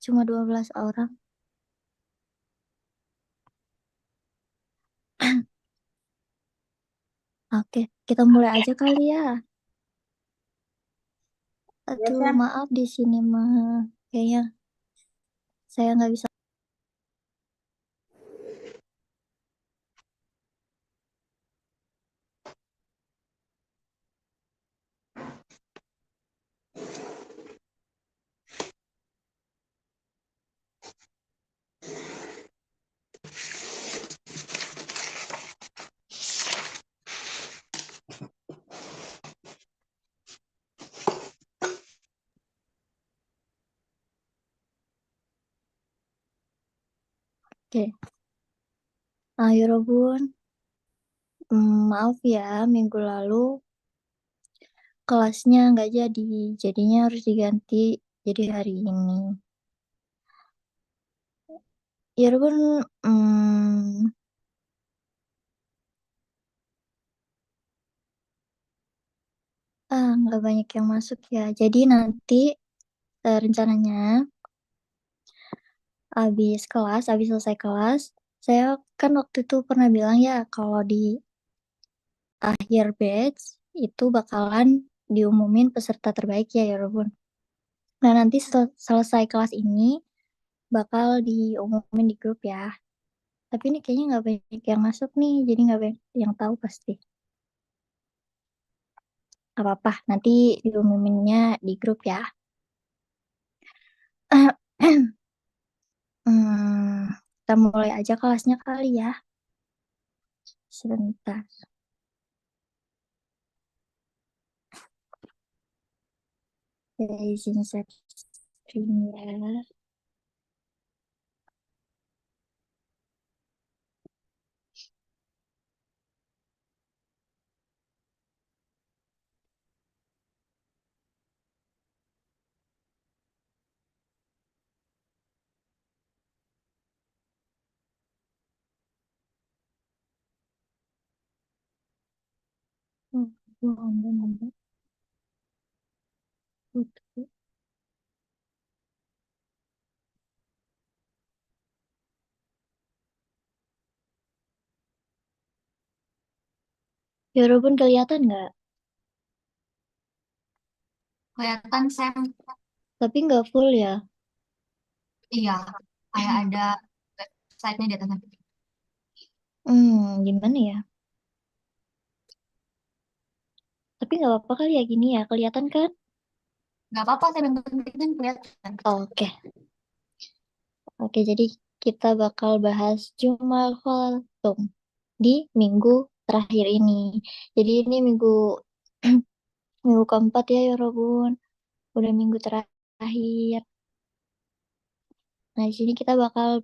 Cuma 12 orang. Oke, kita mulai aja kali ya. Ya, Aduh, Sam. maaf di sini mah. Kayaknya saya nggak bisa. Oke. Ayo, Robun. Maaf ya, minggu lalu kelasnya nggak jadi. Jadinya harus diganti jadi hari ini. Ya, Robun, nggak banyak yang masuk ya. Jadi nanti rencananya habis selesai kelas, saya kan waktu itu pernah bilang ya kalau di akhir batch itu bakalan diumumin peserta terbaik ya, ya Robun. Nah, nanti selesai kelas ini bakal diumumin di grup ya. Tapi ini kayaknya nggak banyak yang masuk nih, jadi nggak banyak yang tahu pasti. Gak apa-apa, nanti diumuminnya di grup ya. Kita mulai aja kelasnya kali ya. Sebentar. Saya izin set screen ya. Ya Robun kelihatan nggak? Kelihatan Sam. Tapi nggak full ya. Iya, kayak ada website-nya di atas. Gimana ya? Tapi nggak apa-apa kali ya gini ya, kelihatan kan? Nggak apa-apa, Sam, yang penting kan kelihatan. Oke, oke. Jadi kita bakal bahas Jumal Kholtum di minggu terakhir ini. Jadi ini minggu minggu keempat ya, ya Robun. Udah minggu terakhir. Nah, di sini kita bakal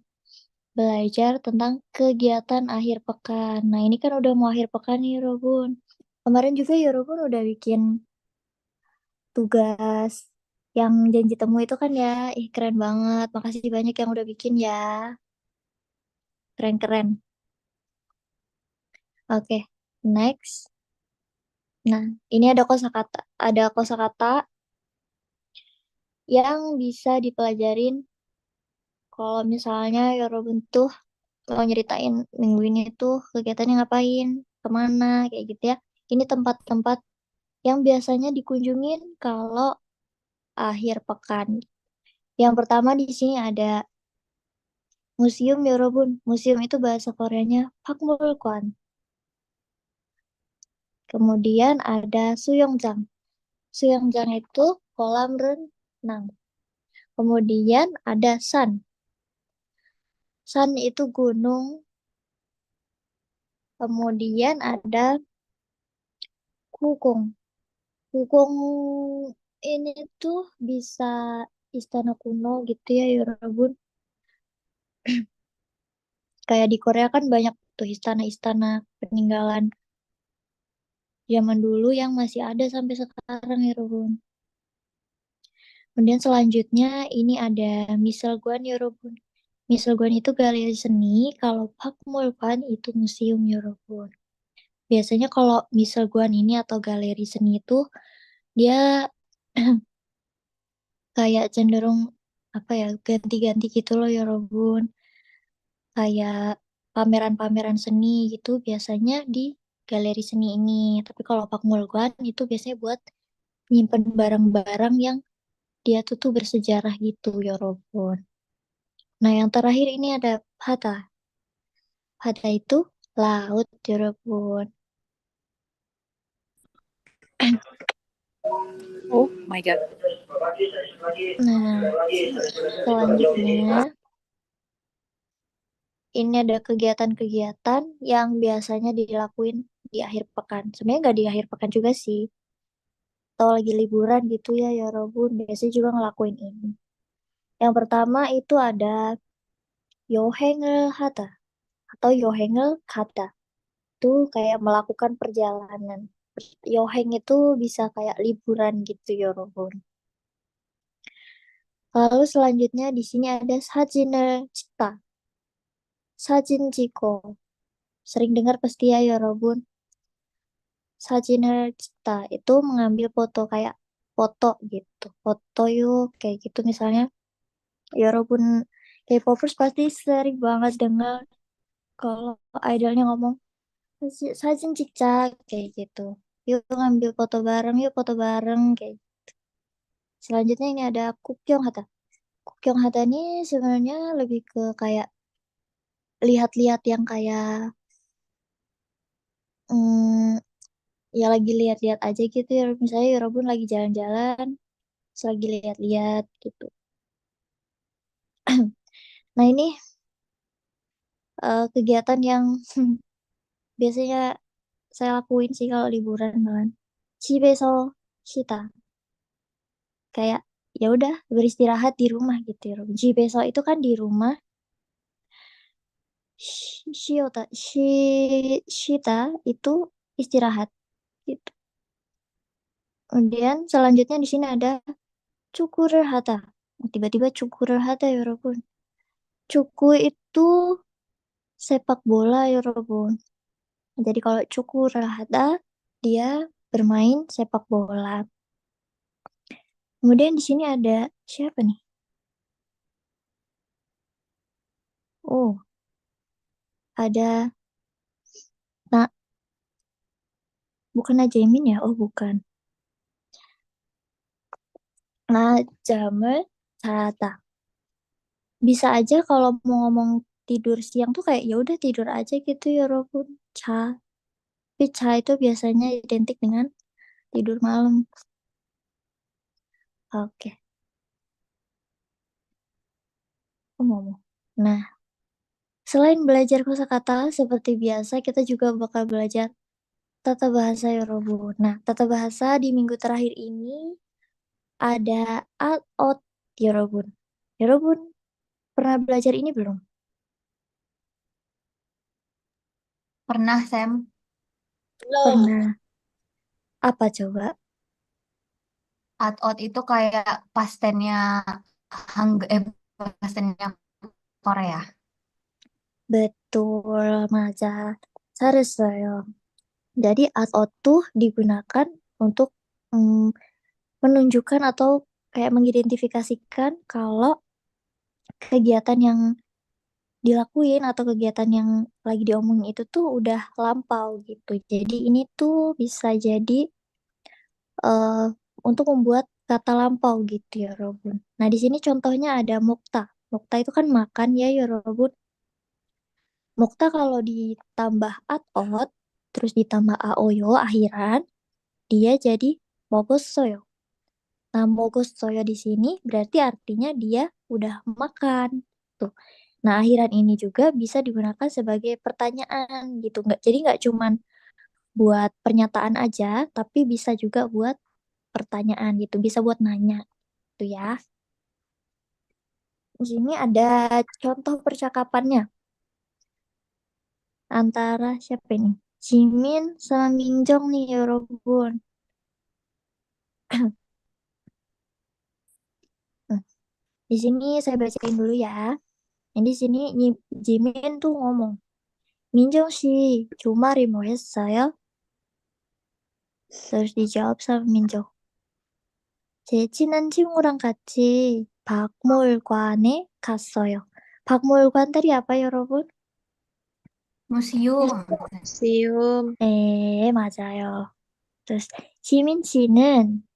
belajar tentang kegiatan akhir pekan. Nah, ini kan udah mau akhir pekan nih, Robun. Kemarin juga ya, Robun udah bikin tugas yang janji temu itu kan ya. Ih, keren banget. Makasih banyak yang udah bikin ya. Keren-keren. Oke, next. Nah, ini ada kosakata yang bisa dipelajarin kalau misalnya ya Robun tuh mau nyeritain minggu ini tuh kegiatannya ngapain, kemana, kayak gitu ya. Ini tempat-tempat yang biasanya dikunjungin kalau akhir pekan. Yang pertama di sini ada Museum Yorobun. Museum itu bahasa Koreanya Pakmulkwan. Kemudian ada Suyongjang. Suyongjang itu kolam renang. Kemudian ada San. San itu gunung. Kemudian ada Kukung. Kukung ini tuh bisa istana kuno gitu ya Yorobun. Kayak di Korea kan banyak tuh istana-istana peninggalan zaman dulu yang masih ada sampai sekarang ya Robun. Kemudian selanjutnya ini ada Miseolguan ya Robun. Miseolguan itu galeri seni, kalau Pakmulkan itu museum ya Robun. Biasanya kalau Miseolguan ini atau galeri seni itu dia kayak cenderung apa ya, ganti-ganti gitu loh ya Robun. Kayak pameran-pameran seni gitu biasanya di galeri seni ini. Tapi kalau Pakmulguan itu biasanya buat nyimpen barang-barang yang dia tuh bersejarah gitu ya Robun. Nah yang terakhir ini ada Hatta. Hatta itu laut ya Robun. Oh my god. Nah selanjutnya ini ada kegiatan-kegiatan yang biasanya dilakuin di akhir pekan. Sebenarnya nggak di akhir pekan juga sih. Atau lagi liburan gitu ya Robun. Biasanya juga ngelakuin ini. Yang pertama itu ada Yohengel Hata atau Yohengel Kata. Itu kayak melakukan perjalanan. Yoheng itu bisa kayak liburan gitu ya Robun. Lalu selanjutnya di sini ada Sajiner Cipta. Sajin Jiko. Sering dengar pasti ya Robun. Sajiner Cipta itu mengambil foto kayak foto gitu. Foto yuk kayak gitu misalnya. Ya walaupun K-popers pasti sering banget dengar kalau idolnya ngomong sajin cicak kayak gitu. Yuk ngambil foto bareng, yuk foto bareng kayak. Selanjutnya ini ada Kukyong Hata. Kukyong Hata ini sebenarnya lebih ke kayak lihat-lihat yang kayak hmm, ya lagi lihat-lihat aja gitu ya. Misalnya Yorobun lagi jalan-jalan, terus lagi lihat-lihat gitu. Nah ini kegiatan yang biasanya saya lakuin sih kalau liburan malam. Cibeso Shita. Kayak ya udah beristirahat di rumah gitu ya. Cibeso itu kan di rumah. Shiota, Shita itu istirahat gitu. Kemudian selanjutnya di sini ada Cukurer Hata. Tiba-tiba Cukurer Hata ya Robun. Cuku itu sepak bola ya Robun. Jadi kalau Cukurer Hata dia bermain sepak bola. Kemudian di sini ada siapa nih? Oh, ada nah bukan Najemin ya? Oh, bukan. Nah, Jamel Tata. Bisa aja kalau mau ngomong tidur siang tuh kayak ya udah tidur aja gitu ya Robun. Ca. Tapi ca itu biasanya identik dengan tidur malam. Oke, aku ngomong. Nah, selain belajar kosakata, seperti biasa kita juga bakal belajar tata bahasa ya Robun. Nah, tata bahasa di minggu terakhir ini ada out ya Robun. Ya Robun, pernah belajar ini belum? Pernah, Sam. Pernah. Apa coba? Out itu kayak pastennya pastennya Korea. Betul, Maza. Saruseo. Jadi out tuh digunakan untuk mm, menunjukkan atau kayak mengidentifikasikan kalau kegiatan yang dilakuin atau kegiatan yang lagi diomongin itu tuh udah lampau gitu. Jadi ini tuh bisa jadi eh, untuk membuat kata lampau gitu ya Robun. Nah di sini contohnya ada mukta. Mukta itu kan makan ya Robun. Mukta kalau ditambah at-ot, terus ditambah aoyo akhiran, dia jadi mogosoyo. Nah, mogosoyo di sini berarti artinya dia udah makan. Tuh. Nah, akhiran ini juga bisa digunakan sebagai pertanyaan gitu. Jadi nggak cuman buat pernyataan aja, tapi bisa juga buat pertanyaan gitu. Bisa buat nanya tuh ya. Di sini ada contoh percakapannya antara siapa ini? Jimin sama Minjong nih, ya Robun. Nah, di sini saya bacain dulu ya. Jadi di sini Jimin tuh ngomong, Minjong sih cuma remoes saya. Terus dijawab sama Minjong. 제 친한 친구랑 같이 박물관에 갔어요. 박물관 tadi apa ya, 여러분? 무시움. Museum. 네, 맞아요. terus 지민 씨는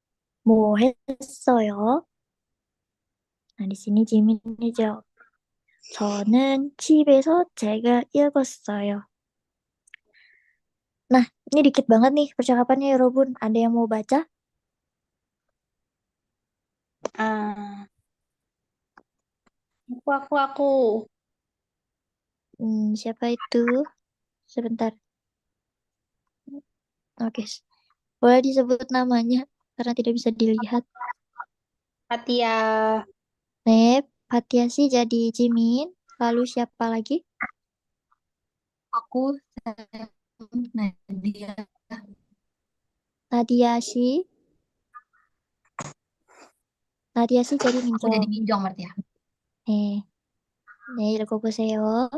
뭐 했어요? nah, di sini 지민이 jawab. 저는 집에서 책을 읽었어요. Nah, ini dikit banget nih percakapannya ya, Robun. Ada yang mau baca? Ah, aku. Siapa itu? Sebentar. Oke, boleh disebut namanya karena tidak bisa dilihat. Fatia. Nih, Patiasi jadi Jimin. Lalu siapa lagi? Aku Sam, Nadia. Nadiashi. Nadiashi jadi Aku jadi Minjong. Minjong berarti ya. 네, 네, 읽어보세요.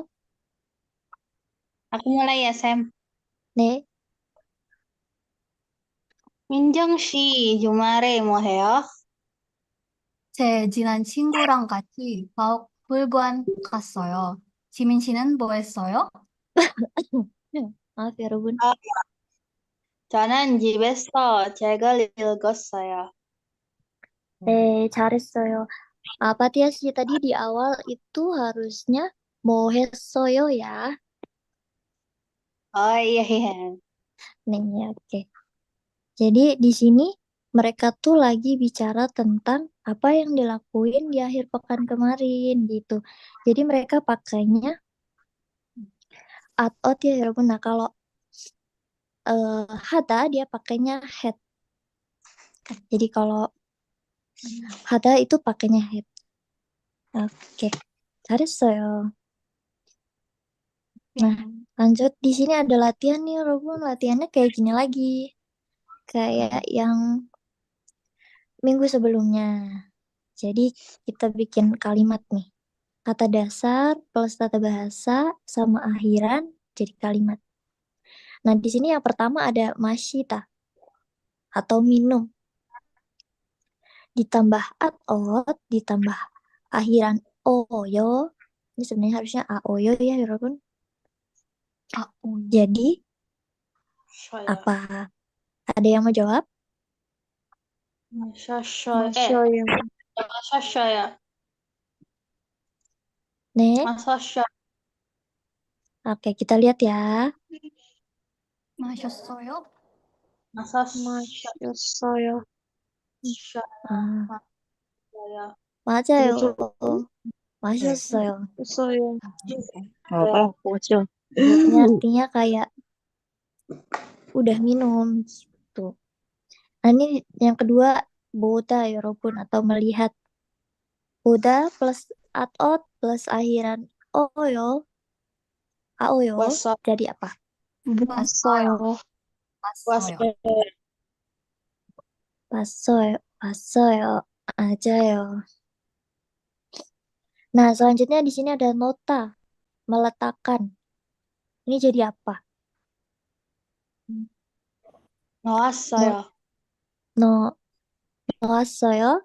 Aku mulai ya, Sam. 네, 민정 씨, 주말에 뭐 해요? 제 지난 친구랑 같이 박물관 갔어요. 지민 씨는 뭐 했어요? maaf ya, Robun. 아, 저는 집에서 책을 읽었어요. 네, 잘했어요. Patiasi tadi di awal itu harusnya mau 했어요 ya. Oh iya, iya. Nih, ya, oke. Jadi di sini mereka tuh lagi bicara tentang apa yang dilakuin di akhir pekan kemarin gitu. Jadi mereka pakainya out ya, Robun. Nah, kalau hada dia pakainya head. Jadi kalau hada itu pakainya head. Oke, 잘했어요. Nah, lanjut di sini ada latihan nih, Robun. Latihannya kayak gini lagi. Kayak yang minggu sebelumnya. Jadi kita bikin kalimat nih. Kata dasar plus tata bahasa sama akhiran jadi kalimat. Nah, di sini yang pertama ada masyita atau minum. Ditambah atot, ditambah akhiran oyo. Ini sebenarnya harusnya aoyo ya, walaupun. Jadi Saya. apa? Ada yang mau jawab? Masa saya. Masa saya. Nih, Masa saya. oke kita lihat ya. 마셨어요? Masa 마셨어요. 아, saya. 맞아요. 네. 마셨어요. Saya. 뭐죠? Ini artinya kayak udah minum gitu. Nah, ini yang kedua boda ya, Robun, atau melihat. Boda plus atot plus akhiran oyo, aoyo, Wasa. jadi apa? 왔어요. Wasa. 왔어요. 봤어요, 봤어요, 맞아요. Nah, selanjutnya di sini ada nota, meletakkan. Ini jadi apa? 나왔어요. No, 나왔어요.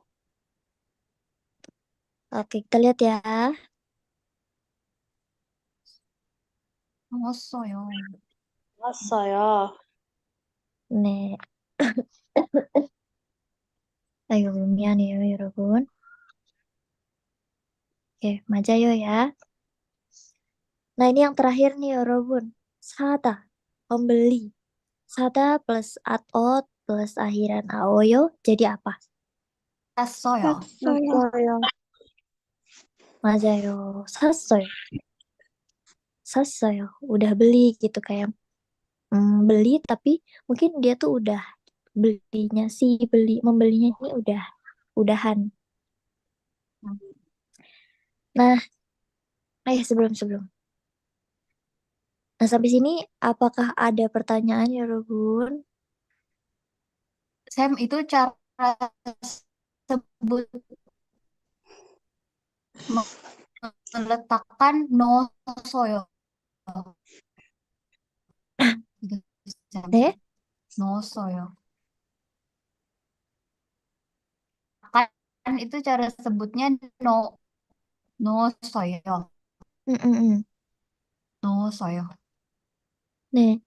Oke, kita lihat ya. 나왔어요. 나왔어요. 네. 아이고, 미안해요, 여러분. Oke, 맞아요 ya. Nah, ini yang terakhir nih, 여러분. Sada, pembeli. Sada plus atot plus akhiran aoyo jadi apa? 샀어요. 샀어요. 맞아요. 샀어요. 샀어요. Udah beli gitu kayak beli tapi mungkin dia tuh udah belinya sih membelinya ini udahan. Nah, sebelum. Nah, sampai sini apakah ada pertanyaan ya, Robun? Sam, itu cara sebut meletakkan 넣었어요. Gitu, Sam. Eh? 넣었어요. Kan kan itu cara sebutnya no no soyo. Mm-mm-mm. No soyo. Nih,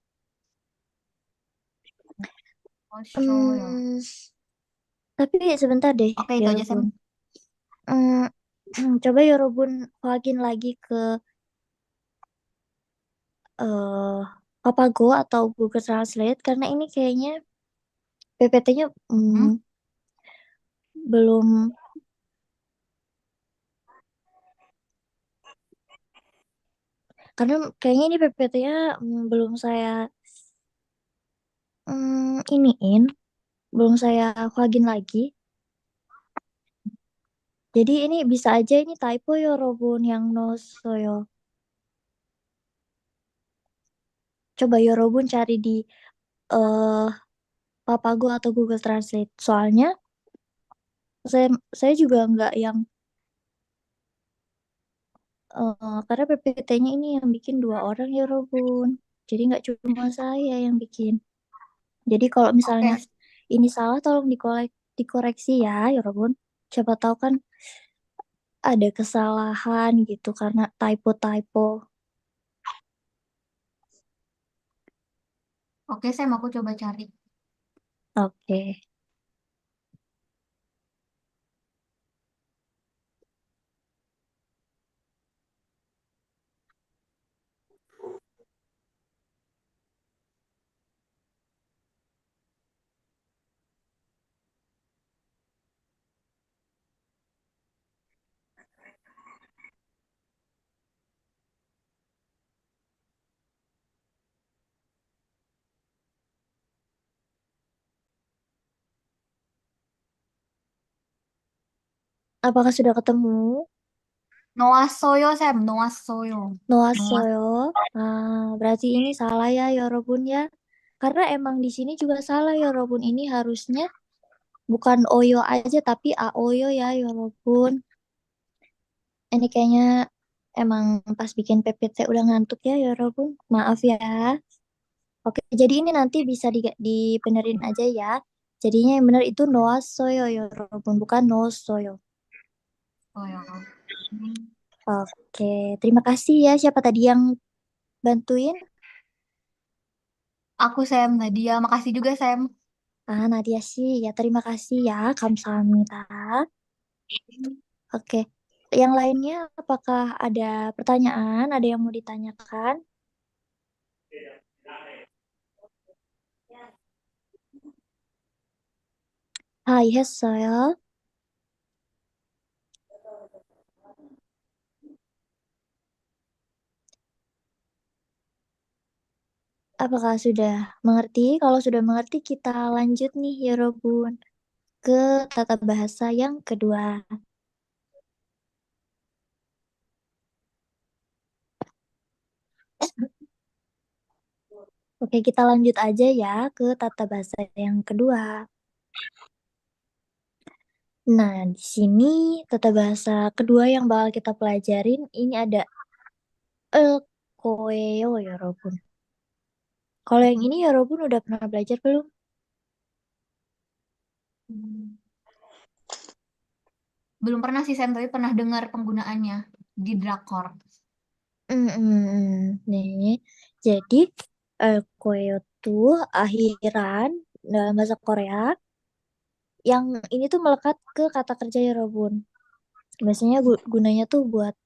No soyo. hmm, tapi sebentar deh, Oke, ya itu aja Sam. Robun. Hmm, coba ya Robun login lagi ke eh Papago atau Google Translate karena ini kayaknya PPT-nya Hmm? belum, karena kayaknya ini PPT-nya belum saya iniin, belum saya login lagi. Jadi ini bisa aja ini typo ya Robun yang no soyo. Coba ya Robun cari di eh Papago atau Google Translate. Soalnya saya saya juga nggak yang karena PPT-nya ini yang bikin dua orang ya Robun. Jadi nggak cuma saya yang bikin. Jadi kalau misalnya Oke, ini salah tolong dikoreksi ya, ya Robun. Siapa tahu kan ada kesalahan gitu karena typo-typo. oke Sam, aku coba cari. Oke. Apakah sudah ketemu? Noah soyo Sam, Noah soyo. Noah Noah. Soyo. Berarti ini salah ya, Yorobun ya. Karena emang di sini juga salah Yorobun. Ini harusnya bukan Oyo aja tapi Aoyo ya Yorobun. Ini kayaknya emang pas bikin PPT udah ngantuk ya Yorobun. Maaf ya. Oke, jadi ini nanti bisa dibenerin aja ya. Jadinya yang benar itu Noah Soyo Yorobun, bukan No Soyo. Soyo. Oke, terima kasih ya. Siapa tadi yang bantuin? Aku Sam, Nadia. Makasih juga Sam. Nadia sih, ya terima kasih ya, Kamsahamnida. Oke, yang lainnya apakah ada pertanyaan, ada yang mau ditanyakan? Hai, yes, saya. Apakah sudah mengerti? Kalau sudah mengerti, kita lanjut nih, ya Robun, ke tata bahasa yang kedua. Oke, kita lanjut aja ya ke tata bahasa yang kedua. Nah, di sini tata bahasa kedua yang bakal kita pelajarin ini ada koeo ya Robun. Kalau yang ini ya Robun udah pernah belajar belum? Hmm. Belum pernah sih Sam, tapi pernah dengar penggunaannya di drakor. Nih, jadi koeo tuh akhiran dalam bahasa Korea yang ini tuh melekat ke kata kerja ya Robun. Biasanya gunanya tuh buat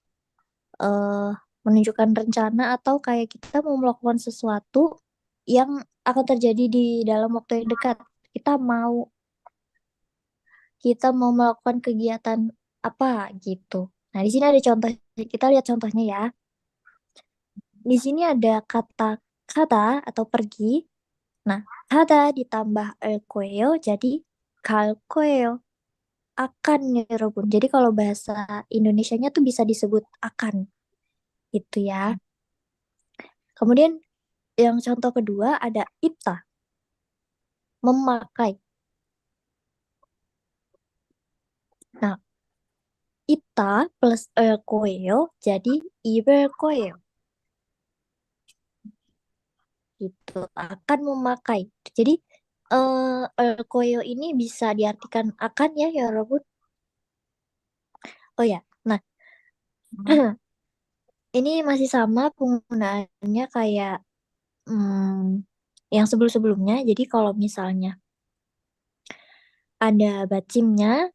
eh menunjukkan rencana atau kayak kita mau melakukan sesuatu yang akan terjadi di dalam waktu yang dekat. Kita mau kita mau melakukan kegiatan apa gitu. Nah, di sini ada contoh. Kita lihat contohnya ya. Di sini ada kata kata atau pergi. Nah, kata ditambah el koeo jadi kal koeo akan ya Robun. Jadi kalau bahasa Indonesianya tuh bisa disebut akan gitu ya. Kemudian yang contoh kedua ada ipta, memakai. Nah, ipta plus el koeo jadi ibel koeo gitu. Akan memakai. Jadi el koeo ini bisa diartikan akan ya ya Robun. Oh ya, nah Hmm. ini masih sama penggunaannya kayak yang sebelum-sebelumnya. Jadi kalau misalnya ada bacimnya,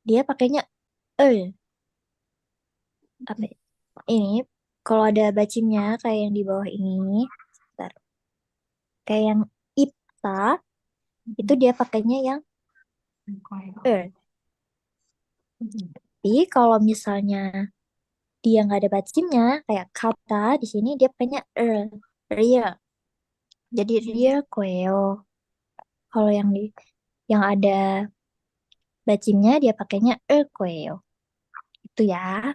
dia pakainya apa ya? Ini kalau ada bacimnya kayak yang di bawah ini, bentar. Kayak yang ipta itu dia pakainya yang er. Tapi kalau misalnya dia nggak ada bacimnya kayak kata di sini dia pakainya ria. Jadi ria koeo. Kalau yang ada bacimnya dia pakainya koeo. Itu ya.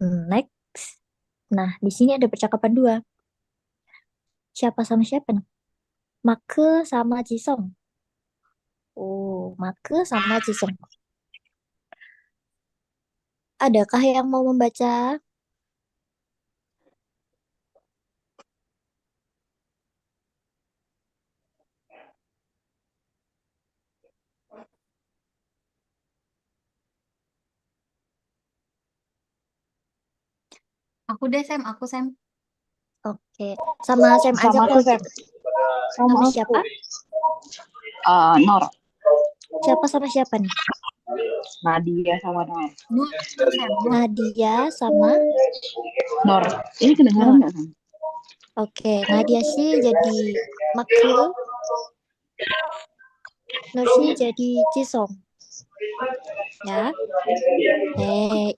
Next. Nah, di sini ada percakapan dua. Siapa sama siapa nih? Make sama Jisung. Oh, Make sama Jisung. Adakah yang mau membaca? Aku deh, Sam. Aku, Sam. Oke, sama Sam aja Sama aku, kok. Sam. Sama Sama aku. siapa? Nor. Siapa sama siapa nih? Nadia sama Nor. Nur, Sam. Nur. Nadia sama Nor. Ini kedengaran Nur. nggak, Sam? Oke, Nadia sih jadi Make, Nur sih jadi Jisung. Ya.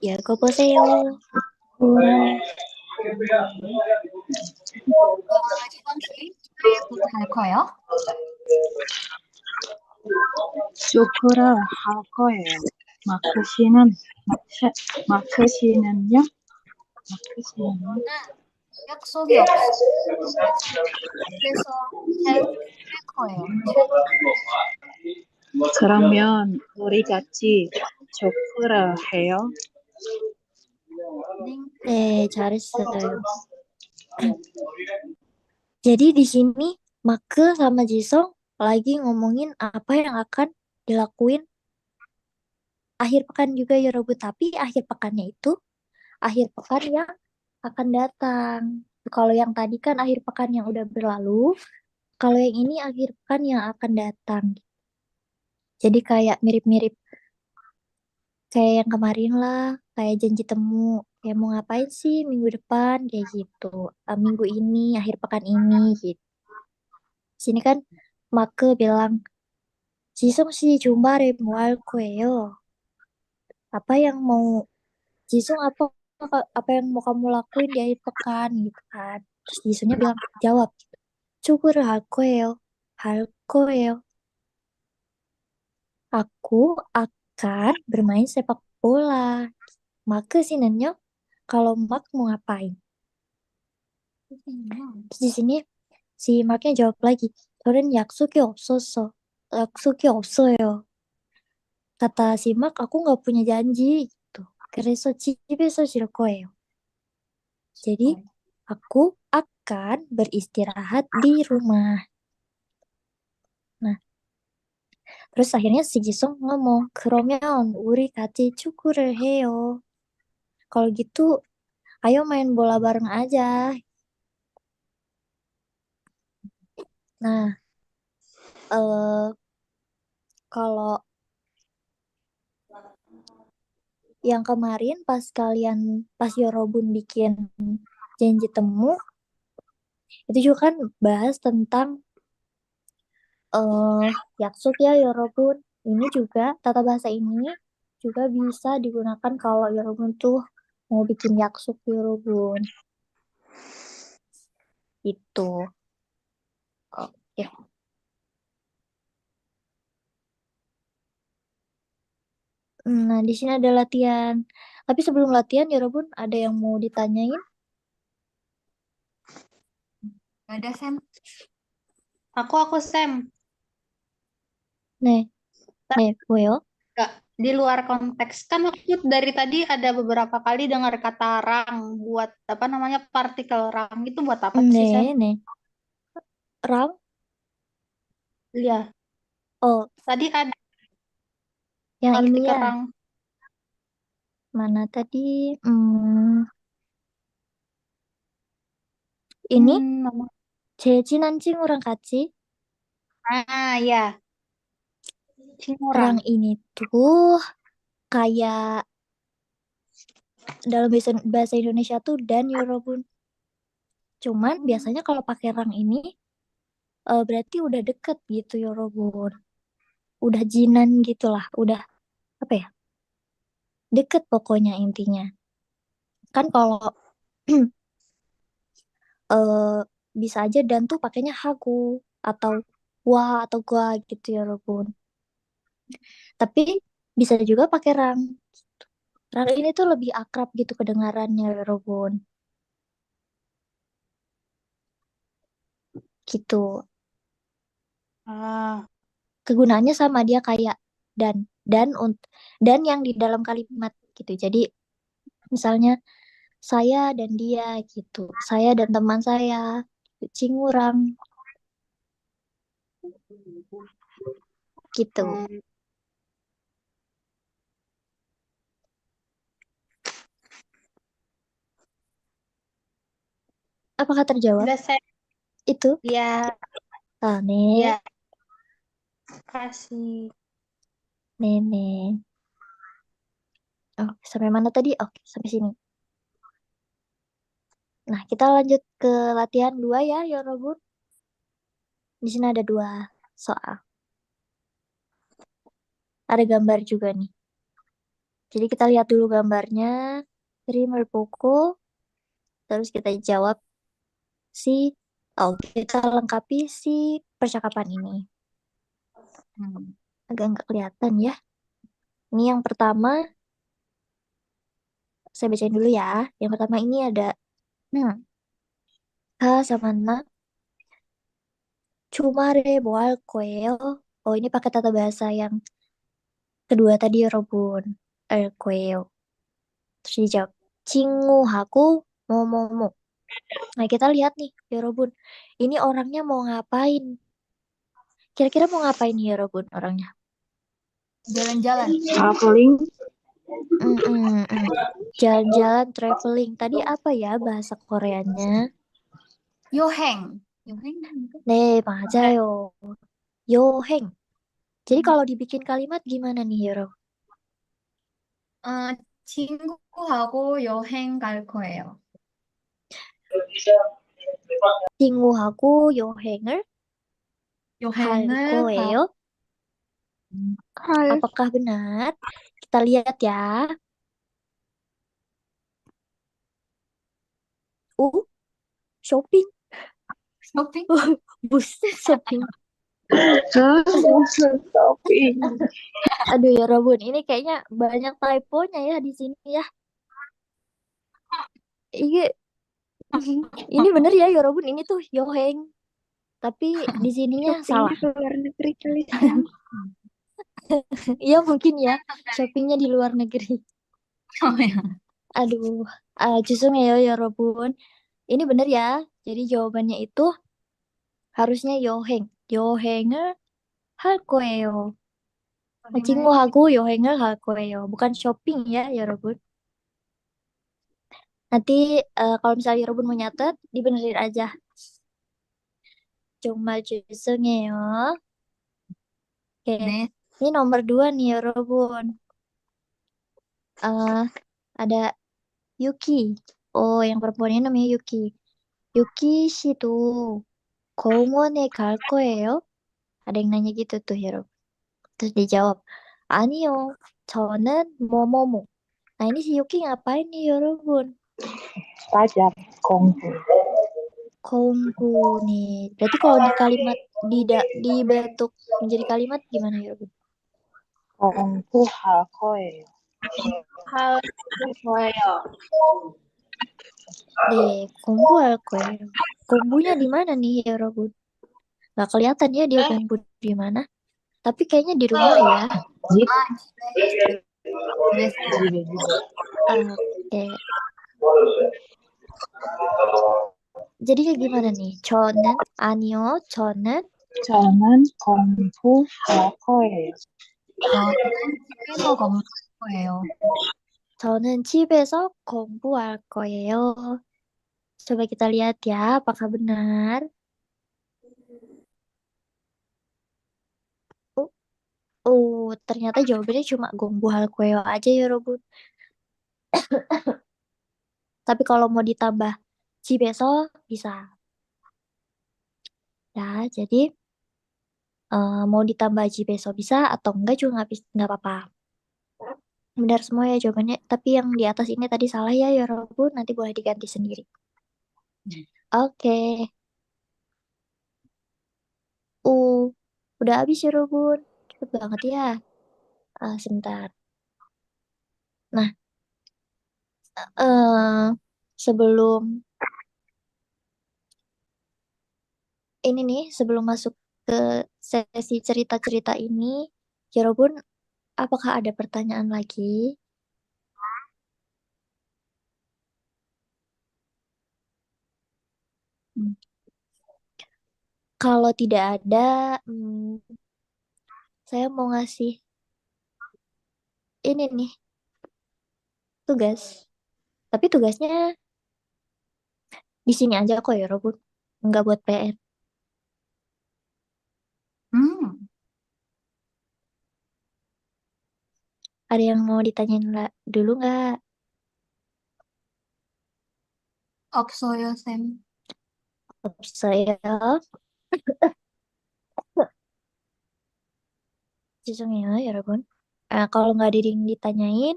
Ya, 보세요. 지성 씨, 축구를 할 거예요? 쇼크를 할 거예요. 마크 씨는, 마크 씨는요? 마크 씨는요? 약속이 없어. 그래서 잘 거예요. 그러면 우리 같이 쇼크를 해요. 잘했어요. Jadi di sini Make sama Jisung lagi ngomongin apa yang akan dilakuin akhir pekan juga ya Robu. Tapi akhir pekannya itu akhir pekan yang akan datang. Kalau yang tadi kan akhir pekan yang udah berlalu, kalau yang ini akhir pekan yang akan datang. Jadi kayak mirip-mirip kayak yang kemarin lah, kayak janji temu. Kayak mau ngapain sih minggu depan kayak gitu. Minggu ini, akhir pekan ini gitu. Sini kan Make bilang, Jisung sih 주말에 뭐 할 거예요? Apa yang mau Jisung apa yang mau kamu lakuin di akhir pekan gitu kan. Terus Jisungnya bilang jawab 축구를 할 거예요. 할 거예요. Aku akan bermain sepak bola. Make sinenyo kalau Mark mau ngapain? Terus di sini si Marknya jawab lagi. 저는 약속이 없었어. 약속이 없어요. Kata si Mark, aku nggak punya janji gitu. 그래서 집에서 쉴 거예요. Jadi aku akan beristirahat di rumah. Nah, terus akhirnya si Jisung ngomong, 그러면 우리 같이 축구를 해요. Kalau gitu, ayo main bola bareng aja. Nah, eh kalau yang kemarin pas Yorobun bikin janji temu, itu juga kan bahas tentang eh yaksuk ya Yorobun. Ini juga tata bahasa ini juga bisa digunakan kalau Yorobun tuh mau bikin yaksuk Yorobun. Itu. Oke. Nah, di sini ada latihan. Tapi sebelum latihan, Yorobun ada yang mau ditanyain? Gak ada, Sam. Aku Sam. Nih, Will. Nggak, di luar konteks kan aku dari tadi ada beberapa kali dengar kata rang buat apa namanya partikel rang itu buat apa sih Sam? Nih. Rang. Iya, Oh, tadi ada yang ini partikel ya. rang. Mana tadi? Ini Nama. 제 친한 친구랑 같이 Ya, rang Cingurang. ini tuh kayak dalam bahasa Indonesia tuh dan Yorobun. Cuman biasanya kalau pakai rang ini berarti udah deket gitu Yorobun. Udah jinan gitulah, udah apa ya? Deket pokoknya intinya. Kan kalau eh, bisa aja dan tuh pakainya haku atau wa atau gua gitu Yorobun. Tapi bisa juga pakai rang. Rang ini tuh lebih akrab gitu kedengarannya Yorobun. Gitu. Ah, Kegunaannya sama dia kayak dan dan dan yang di dalam kalimat gitu. Jadi misalnya saya dan dia gitu. Saya dan teman saya. Cingurang gitu. hmm. Apakah terjawab? Udah saya Itu. ya, Ah, nih, ya kasih. nenek. Oh, sampai mana tadi? Oke, sampai sini. Nah, kita lanjut ke latihan 2 ya, Yorobun. Di sini ada 2 soal. Ada gambar juga nih. Jadi kita lihat dulu gambarnya. Terima pukul. Terus kita jawab si, oh kita lengkapi si percakapan ini. Agak nggak kelihatan ya. Ini yang pertama, saya bacain dulu ya. Yang pertama ini ada, Ka sama Na, Cumare boal koeo. Oh ini pakai tata bahasa yang kedua tadi Robun. Koeo. Terus dijawab, Cinguhaku momomo. Nah kita lihat nih ya Robun. Ini orangnya mau ngapain? Kira-kira mau ngapain nih ya Robun orangnya? Jalan-jalan. Traveling. Jalan-jalan traveling. Tadi apa ya bahasa Koreanya? Yoheng. Yoheng. 네, 맞아요. 여행. Jadi kalau dibikin kalimat gimana nih, Yoro? 친구하고 여행 갈 거예요. 친구하고 여행을 갈 여행을 가. 거예요. Hai. Apakah benar? Kita lihat ya. Shopping. 쇼핑? Buset, shopping. Shopping. Aduh ya Robun, ini kayaknya banyak typonya ya di sini ya. Ini, ini bener ya Yorobun, ini tuh Yoheng. Tapi di sininya salah. Shoppingnya ke luar negeri kali sayang. Iya mungkin ya, shoppingnya di luar negeri. Oh ya. Aduh, ya Yorobun. Ini bener ya. Jadi jawabannya itu harusnya Yoheng. 여행을 할 거예요. 친구하고 여행을 할 거예요. Bukan shopping ya, 여러분. Nanti kalau misalnya 여러분 mau nyatet, dibenerin aja. 정말 죄송해요. Oke, 네. ini nomor 2 nih, 여러분. Eh, ada Yuki. Oh, yang perempuan ini namanya Yuki. Yuki 씨도 공원에 갈 거예요? Ada yang nanya gitu tuh, 여러분. Terus dijawab, 아니요, 저는 뭐뭐뭐. Nah, ini si Yuki ngapain nih, 여러분? Belajar kungfu. Kongku nih. Berarti kalau di kalimat dibentuk menjadi kalimat gimana, 여러분? 공부할 거예요. 할 거예요. Deh, 공부할 거예요. Kombunya di mana nih, 여러분? Gak kelihatan ya dia kombu di mana. Tapi kayaknya di rumah ya. Zip. 아, 집에서. Oke. Jadi gimana nih? 저는 아니요. 저는 공부할 거예요. 저는 집에서 공부할 거예요. 저는 집에서 공부할 거예요. Coba kita lihat ya, apakah benar? Oh, ternyata jawabannya cuma 공부할 거예요 aja ya, Robun. Tapi kalau mau ditambah 집에서 bisa. Ya, jadi mau ditambah 집에서 bisa atau enggak juga nggak apa-apa. Benar semua ya jawabannya. Tapi yang di atas ini tadi salah ya, ya Robun. Nanti boleh diganti sendiri. Oke. Uh, udah habis ya Robun. Cepet banget ya. Sebentar. Nah, eh sebelum ini nih, sebelum masuk ke sesi cerita-cerita ini, ya Robun, apakah ada pertanyaan lagi? Hmm. Kalau tidak ada, saya mau ngasih ini nih, tugas. Tapi tugasnya di sini aja kok ya Robun. Nggak buat PR. Hmm, Ada yang mau ditanyain dulu nggak? 없어요, 쌤. Saya, 죄송해요 ya Robun. Kalau nggak ada yang ditanyain,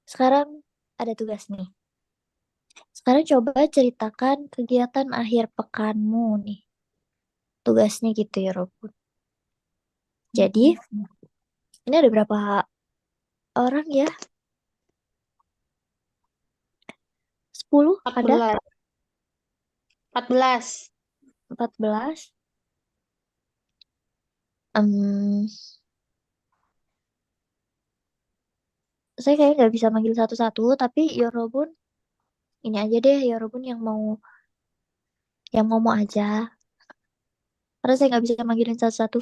sekarang ada tugas nih. Sekarang coba ceritakan kegiatan akhir pekanmu nih. Tugasnya gitu ya, Robun. Jadi, ini ada berapa orang ya? 10 ada? 14. 14. 14? Em, saya kayaknya nggak bisa manggil satu-satu, tapi ya Robun, ini aja deh ya Robun yang ngomong aja. Karena saya nggak bisa manggilin satu-satu.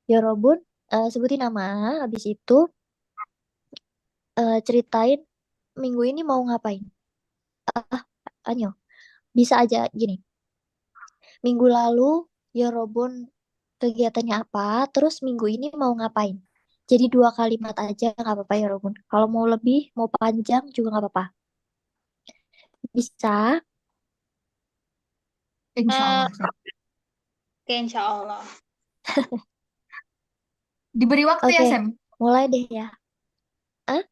Ya Robun, sebutin nama, habis itu ceritain minggu ini mau ngapain. Ah, Anyo, bisa aja gini. Minggu lalu ya Robun kegiatannya apa, terus minggu ini mau ngapain. Jadi 2 kalimat aja nggak apa-apa ya Robun. Kalau mau lebih, mau panjang juga nggak apa-apa. Bisa? Insya Eh, Allah, Sim. oke, insya Allah. Diberi waktu ya, Oke, Sam? mulai deh ya. Ah,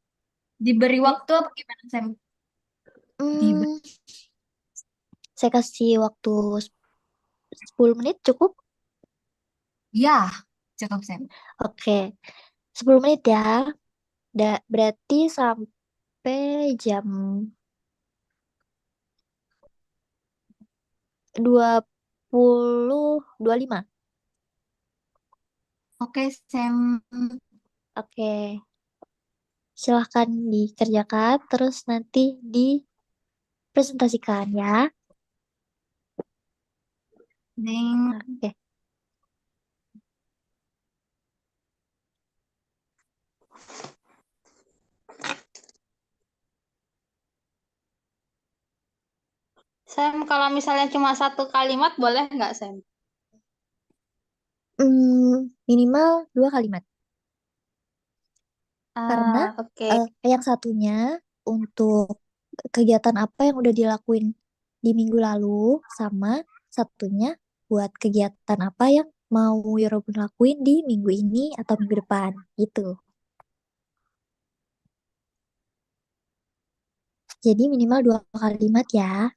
Diberi ini, waktu apa gimana, Sam? Diberi. hmm, saya kasih waktu 10 menit cukup? Ya, cukup, Sam. Oke, 10 menit ya. Berarti sampai jam 20.25. Oke, Sam. Oke, silahkan dikerjakan, terus nanti dipresentasikan ya. Ding. Oke. Sam, kalau misalnya cuma satu kalimat, boleh nggak, Sam? Minimal 2 kalimat. Karena Oke. yang satunya untuk kegiatan apa yang udah dilakuin di minggu lalu, sama satunya buat kegiatan apa yang mau Yorobun lakuin di minggu ini atau minggu depan gitu. Jadi minimal 2 kalimat ya.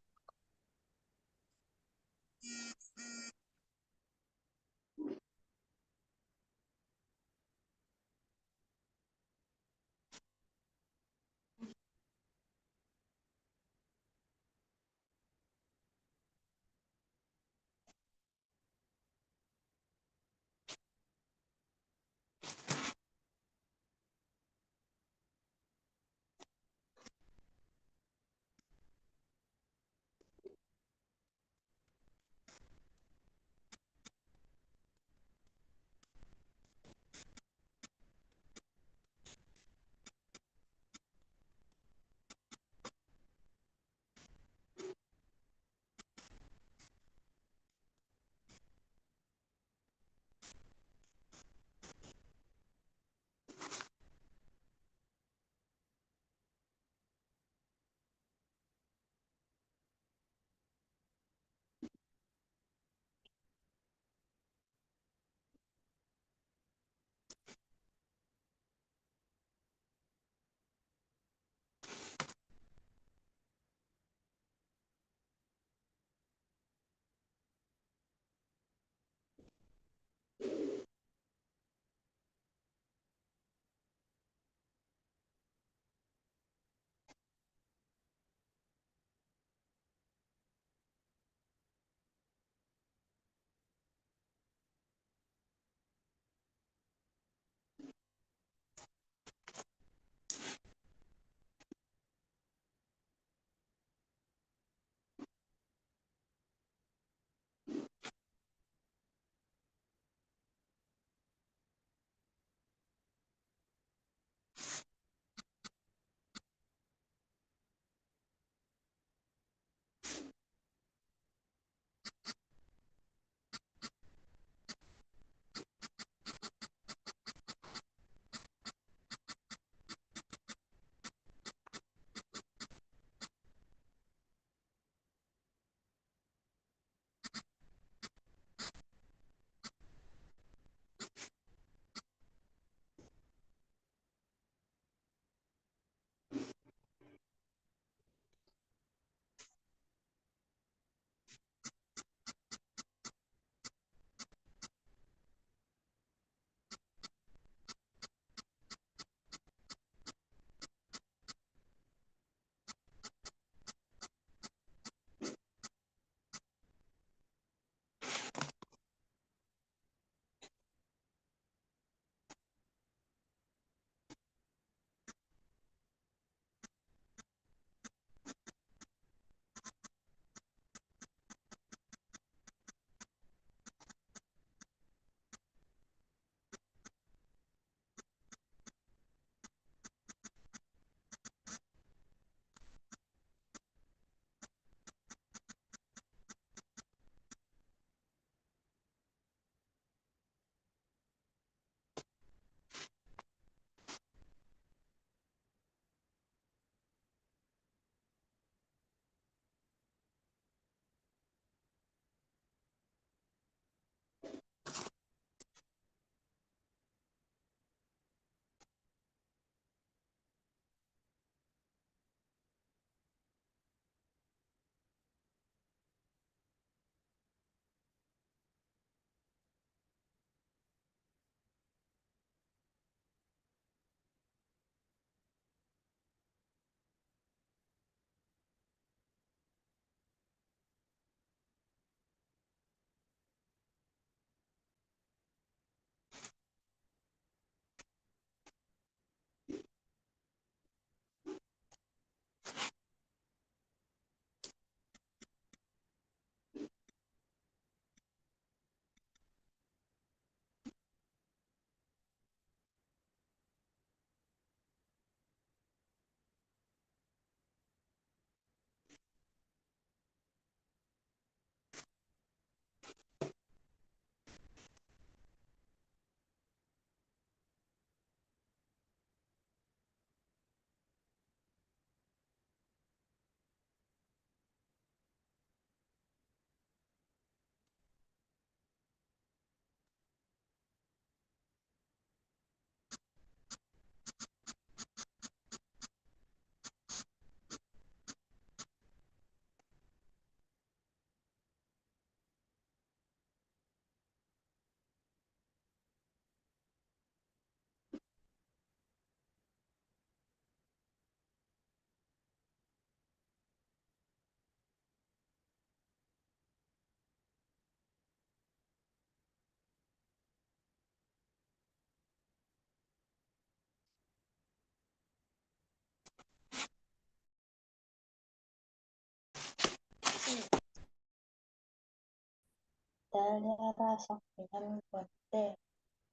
달려라 섞이는 건데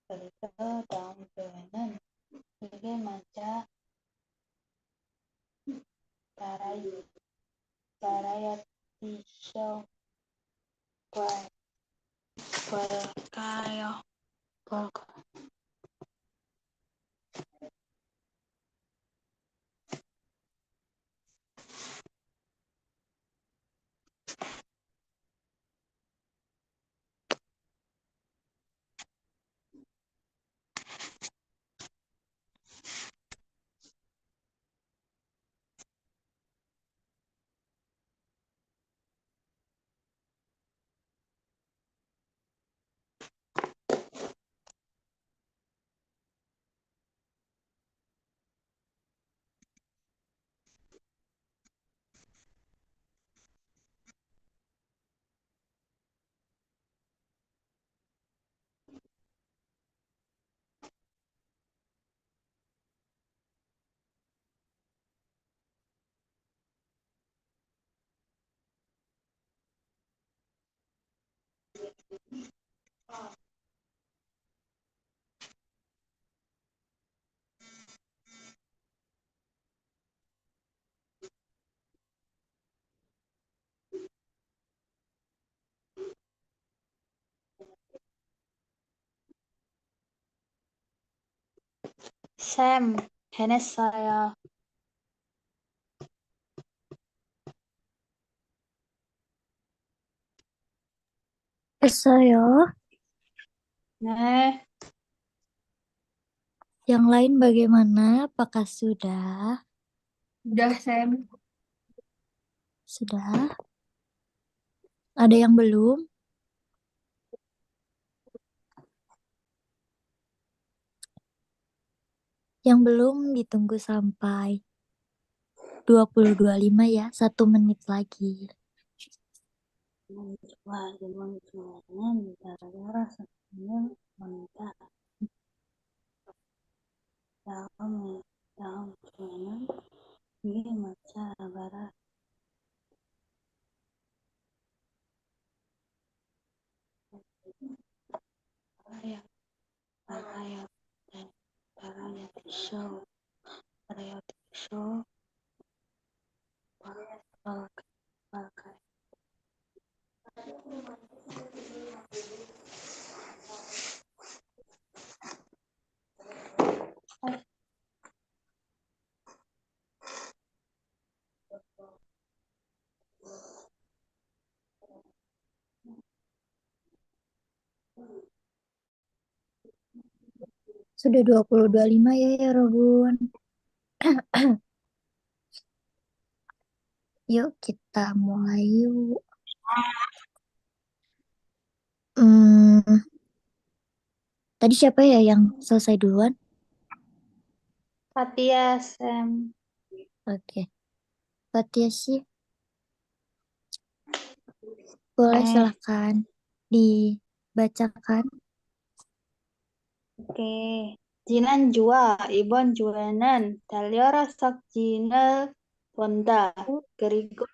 그리고 다음 주에는 이게 맞아 바라이어티 쇼 볼까요? 쌤, 해냈어요. Saya, 네, yang lain bagaimana? Apakah sudah? Udah, Sam. Sudah? Ada yang belum? Yang belum ditunggu sampai 20.25 ya, 1 menit lagi. 달려라 섞이는 건데 다음 주에는 이게 맞아 바라이어티 쇼 볼까요? Sudah 20.25 ya Robun. Yuk kita mulai yuk. Tadi siapa ya yang selesai duluan? Fatia, Sam. Oke. Fatia sih. Boleh silahkan dibacakan. 오케이. 지난 주와 이번 주에는 달려라 삭진을 본다. 그리고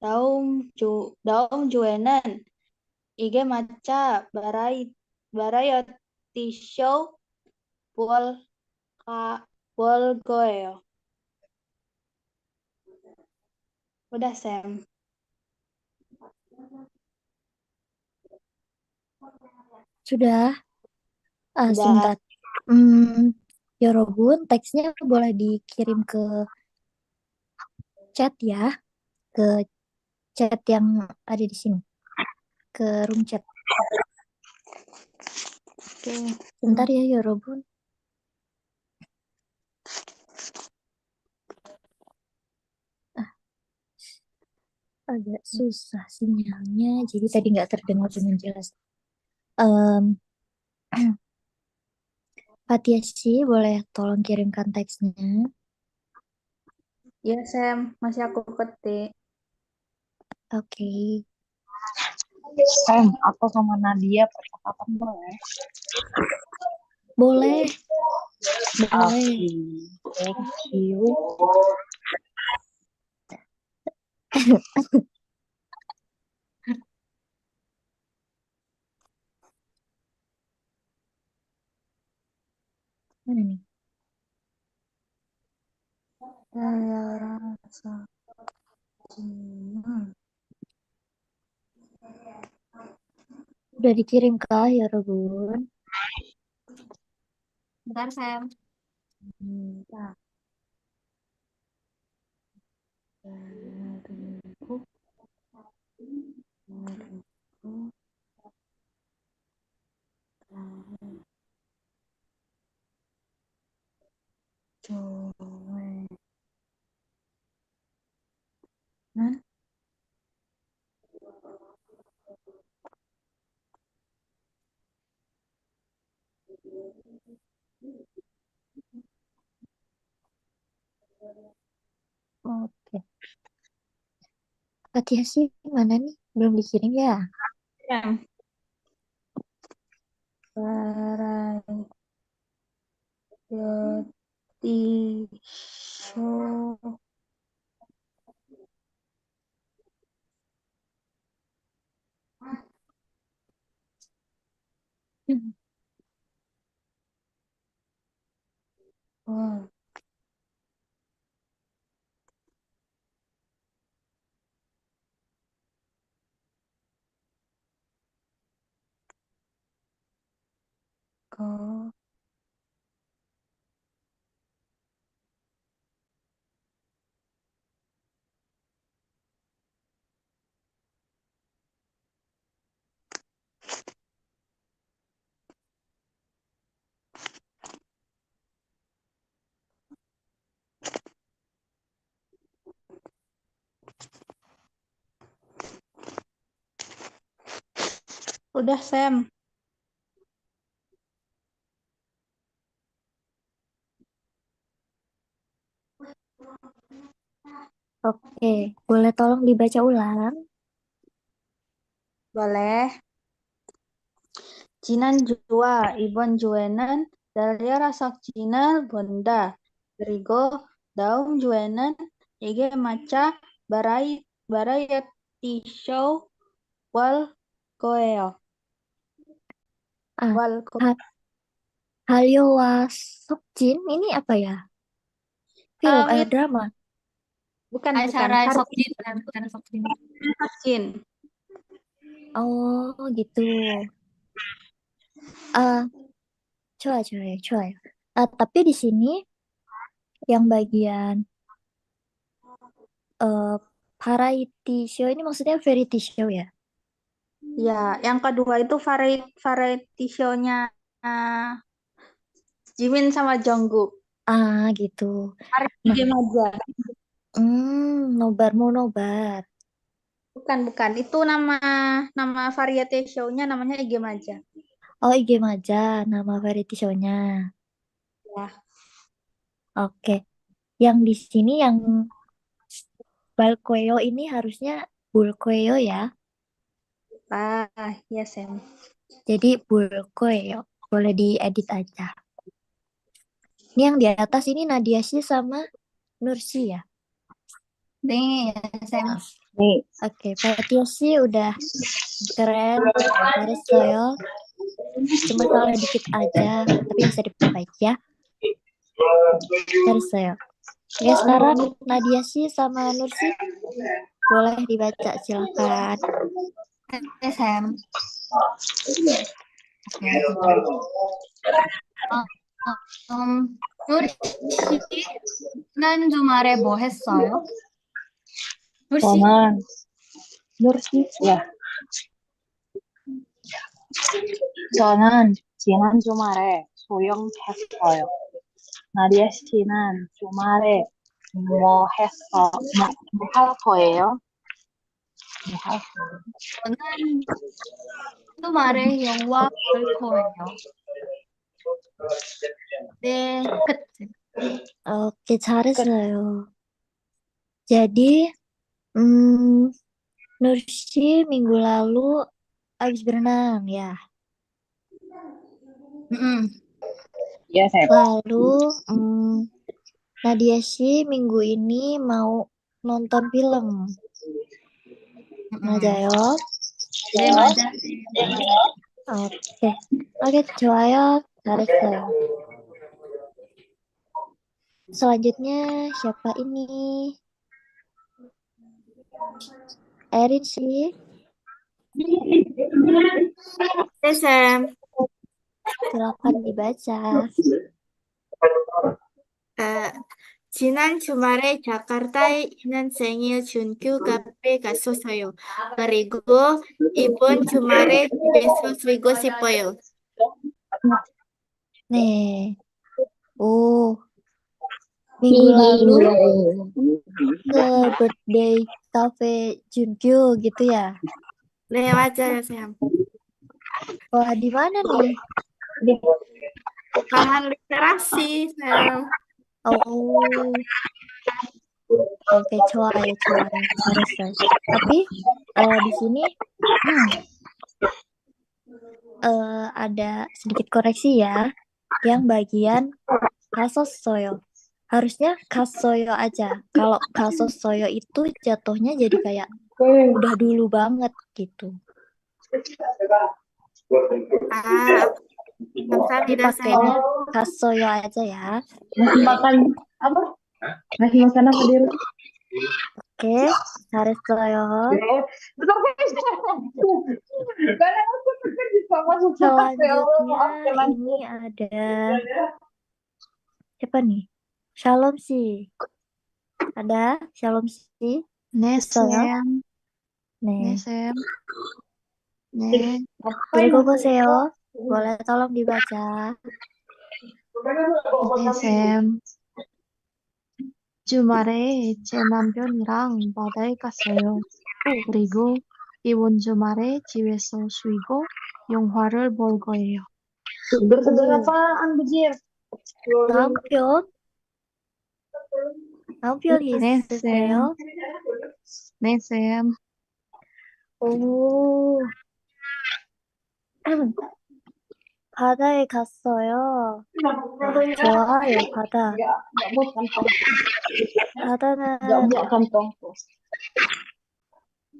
다음 주에는 이게 맞자 바라이어티 쇼 볼 거예요. Udah, Sam. Sudah. Udah. Sebentar. Ya Robun, teksnya boleh dikirim ke chat ya. Ke chat yang ada di sini. Ke room chat. Oke. Sebentar ya Robun. Agak susah sinyalnya, jadi tadi nggak terdengar dengan jelas. Fatia sih, boleh tolong kirimkan teksnya. Ya, Sam. Masih aku ketik. Oke. Sam, aku sama Nadia percakapan boleh? Boleh. Boleh. Okay, thank you. Mana nih? Daya rasa cinta. Udah dikirim ke akhir, Bun. Bentar, Sam. Cinta dariku, dariku, Joanna. Oke. Fatia sih mana nih? Belum dikirim ya? Sam. Variety show Hmm. warga Udah, Sam. Oke, boleh tolong dibaca ulang? Boleh. Jinan jua, Ibon juenan, Dalia rasak Jinal bonda. Rigo, daum juenan, Ige maca, barai, barayati show, wal koeo. Ah, Wal ko. Ha- Halio Wasokjin ini apa ya? Film, It, drama. bukan, Acara Har Sokjin kan, bukan Sokjin. Jin. Oh, gitu. Ah, coba. Tapi di sini yang bagian eh variety show ini maksudnya variety show ya? Ya, yang kedua itu variety show-nya Jimin sama Jungkook. Ah, gitu. Hari Nah, game aja. nobar mau nobar. Bukan. Itu nama nama variety show-nya namanya IG Maja. Oh, IG Maja, nama variety show-nya. Ya. Oke. Yang di sini yang Balqueo ini harusnya Bulqueo ya. Ya Sam. Jadi Bulqueo. Boleh diedit aja. Ini yang di atas ini Nadia Sih sama Nursi ya. Nih, Sam. Nih, Oke, Fatia sih udah keren. Harus saya. Cuma salah dikit aja, tapi bisa diperbaiki ya. Harus saya. Oke, sekarang Nadia sih sama Nursi boleh dibaca, silakan. Sam. Oke, bentar. 누리씨, 지난 주말에 뭐 했어요? 누리씨? 저는 누르시, 야, 저는 지난 주말에 수영했어요. 나디아 씨는 주말에 뭐 할 거예요? 뭐 할 거예요? 저는 주말에 영화 볼 거예요. 네, 끝. Oke, 잘했어요. Jadi, hmm, Nursi minggu lalu habis berenang ya. Iya, saya. Lalu, Nadia sih minggu ini mau nonton film. 맞아요. 네, 맞아요. Oke, oke, 좋아요. 잘했어요. Selanjutnya siapa ini? Erin sih. Sam. Silakan dibaca. 지난 주말에 자카르타에 있는 생일 준규 카페 갔었어요. 그리고 이번 주말에 집에서 쉬고 싶어요. Nih. Oh, minggu lalu ke birthday cafe Junkyu gitu ya? 네, 맞아요, 쌤. Wah, di mana nih? Taman literasi, Sam. Oh, oke, 좋아요. 잘했어요. Tapi di sini ada sedikit koreksi ya. Yang bagian kasossoyo. Harusnya kasoyo aja. Kalau kasossoyo itu jatuhnya jadi kayak udah dulu banget gitu. Ah, Jadi 감사합니다, 쌤. pakainya kasoyo aja ya. Masih makan apa? Masih makan apa di rumah? Oke, 잘했어요. Karena aku kan bisa masuk kelas ya Allah, maafkan Selanjutnya aku. ini ada siapa nih? Shalom sih. Ada Shalom sih. 네, 있어요? 쌤. 네, 네. 쌤. 네. 읽어보세요. boleh tolong dibaca. 네, 쌤. 주말에 제 남편이랑 바다에 갔어요. 그리고 이번 주말에 집에서 쉬고 영화를 볼 거예요. Segar-segar apaan, Bujir? 남편? 남편이 네, 있으세요? 네, 쌤. 오. 바다에 갔어요. 좋아요, 바다. Nggak muat kantong. 바다는 Nggak muat kantong.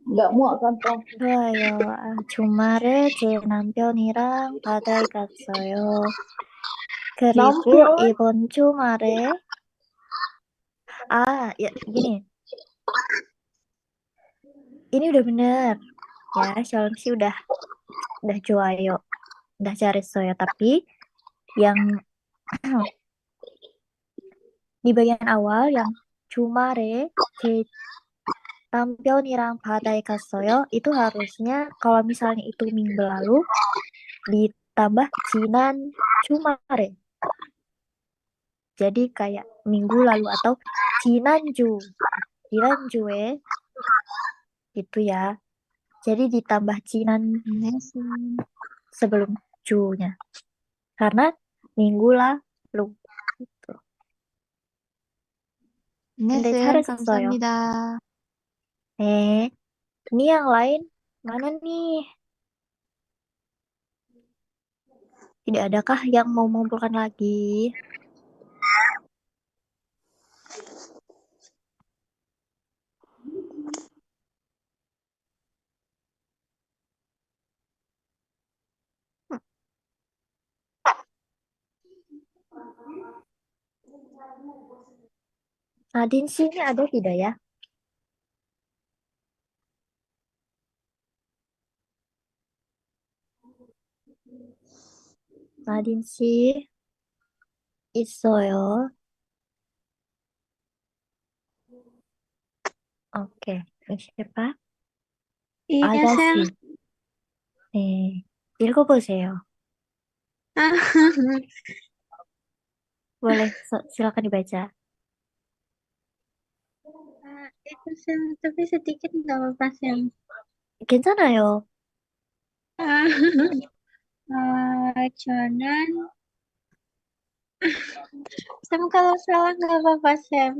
Nggak muat kantong. 좋아요. 주말에 제 남편이랑 바다에 갔어요. 그리고 남편? 이번 주말에 ya gini. Ini udah bener. Ya, Shalom sih udah 좋아요. udah 잘했어요. Tapi yang di bagian awal yang 주말에 제 남편이랑 바다에 갔어요. Itu harusnya kalau misalnya itu minggu lalu ditambah 지난 주말에. Jadi kayak minggu lalu atau 지난주에 gitu ya. Jadi ditambah 지난 네, 쌤. sebelum junya. Karena minggu lalu gitu. 네, 근데 쌤. 잘했어요. 감사합니다. Ini yang lain mana nih? Tidak adakah yang mau mengumpulkan lagi? Nadine sih ini ada tidak ya? Nadine sih 있어요. Oke, ini siapa? Iya, Sam. 아가씨. 네, 읽어보세요. Boleh, silakan dibaca. Itu Sam, tapi sedikit nggak apa-apa Sam. 괜찮아요. Jonan, Sam kalau salah nggak apa-apa Sam.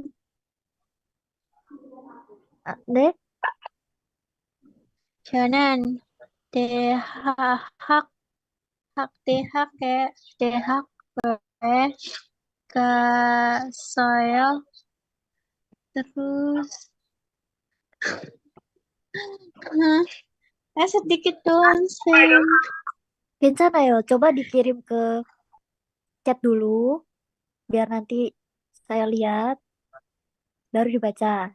네? Jonan, dehak dehak kayak dehak ke soil terus sedikit doang Sam. 괜찮아요. coba dikirim ke chat dulu, biar nanti Saya lihat, baru dibaca.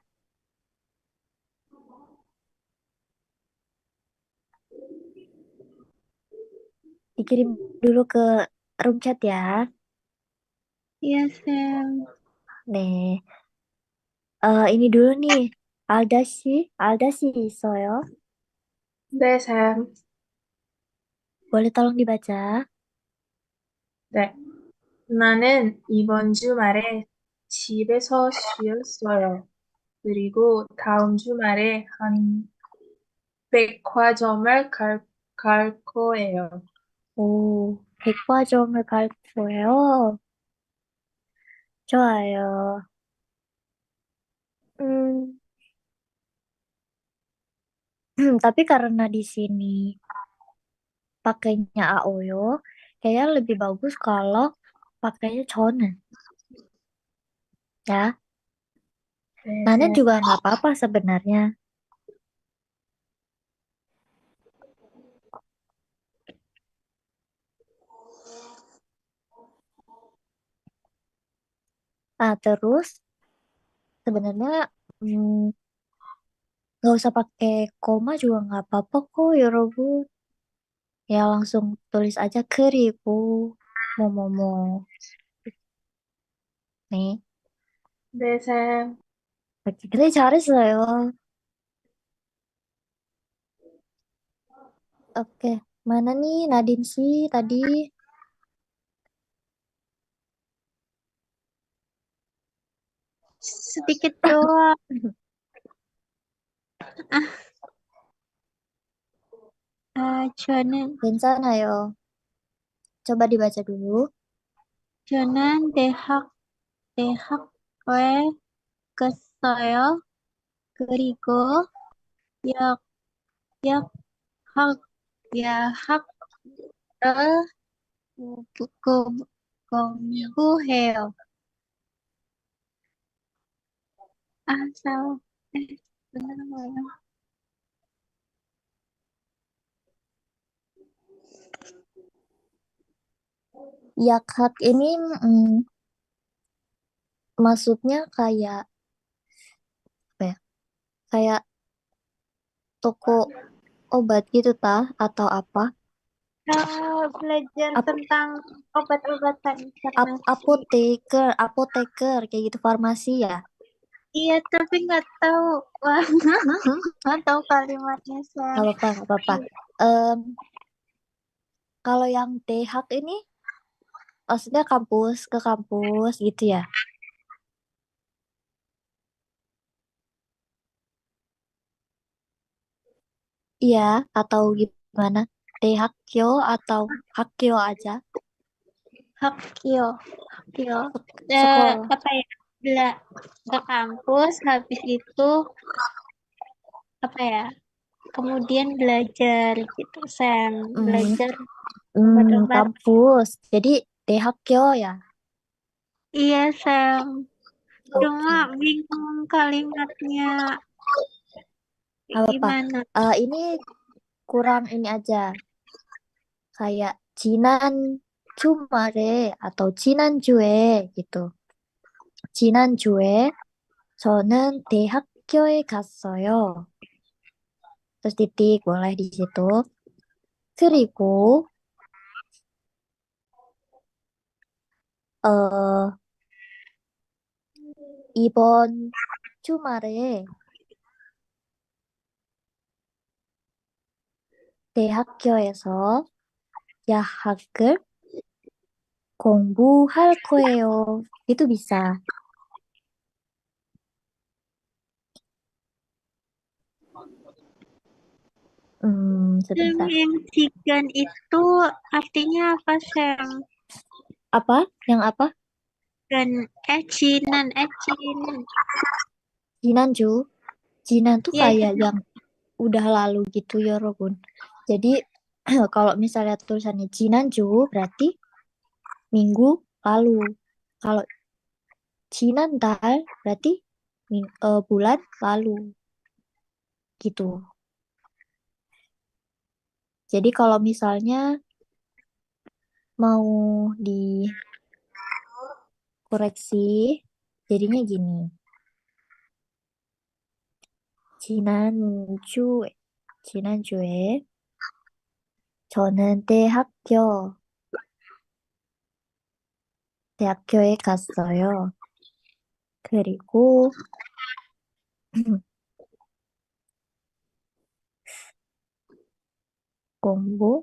Dikirim dulu ke room chat ya. Iya, Sam. Nih, ini dulu nih. Alda sih, Soyo. 네, 쌤. Boleh tolong dibaca? 네. 나는 이번 주말에 집에서 쉬었어요. 그리고 다음 주말에 한 백화점을 갈 거예요. 오, 백화점을 갈 거예요. 좋아요. Hmm, tapi karena di sini pakainya Aoyo, kayaknya lebih bagus kalau pakainya Chonen. Ya, 네, Nanen 쌤. juga nggak apa-apa sebenarnya. Nah, terus sebenarnya hmm, nggak usah pakai koma juga nggak apa-apa kok, Yorobun. Ya langsung tulis aja keribu, momomo. 네, 네, 쌤. 오케이. 근데 잘했어요. Oke, mana nih Nadine sih tadi? Sedikit doang. 저는, 괜찮아요. coba dibaca dulu. 저는 대학교에 갔어요. 그리고 역, 역, 학, 야학을 공부해요. 사와. bener 뭐예요? Yakhak ini maksudnya kayak apa ya? Kayak toko obat gitu tah atau apa? Belajar Ap, tentang obat-obatan farmasi. apoteker kayak gitu farmasi ya. Iya, tapi nggak tahu. Wah, nggak tahu kalimatnya, Sam. Gak apa-apa, gak apa-apa. Em, kalau yang TH ini maksudnya kampus ke kampus gitu ya. Iya, atau gimana? THQ atau Hakyo aja Hakyo, Hakyo. sekolah. Apa ya? Ke kampus, habis itu apa ya? Kemudian belajar gitu, Sam. Hmm, Belajar obat-obat. kampus. Jadi THQ ya. Iya, Sam. Cuma Oke. bingung kalimatnya Gak apa-apa. gimana. Ini kurang ini aja. Kayak Jinan Jumare atau Jinan Jue gitu. Jinan Jue 저는 대학교에 갔어요. terus titik boleh di situ. 그리고 어 이번 주말에 대학교에서 야학을 공부할 거예요. Itu bisa. Sebentar. Yang chicken itu artinya apa, Sam? Apa? Yang apa? Dan cinan. Jinanju. Jinan tuh Ya, kayak yang udah lalu gitu ya, Robun. Jadi kalau misalnya tulisannya Jinanju berarti minggu lalu. Kalau Jinantal berarti bulan lalu gitu. Jadi kalau misalnya mau dikoreksi Jadinya gini. 지난주에, 지난주에 저는 대학교에 갔어요. 그리고 공부할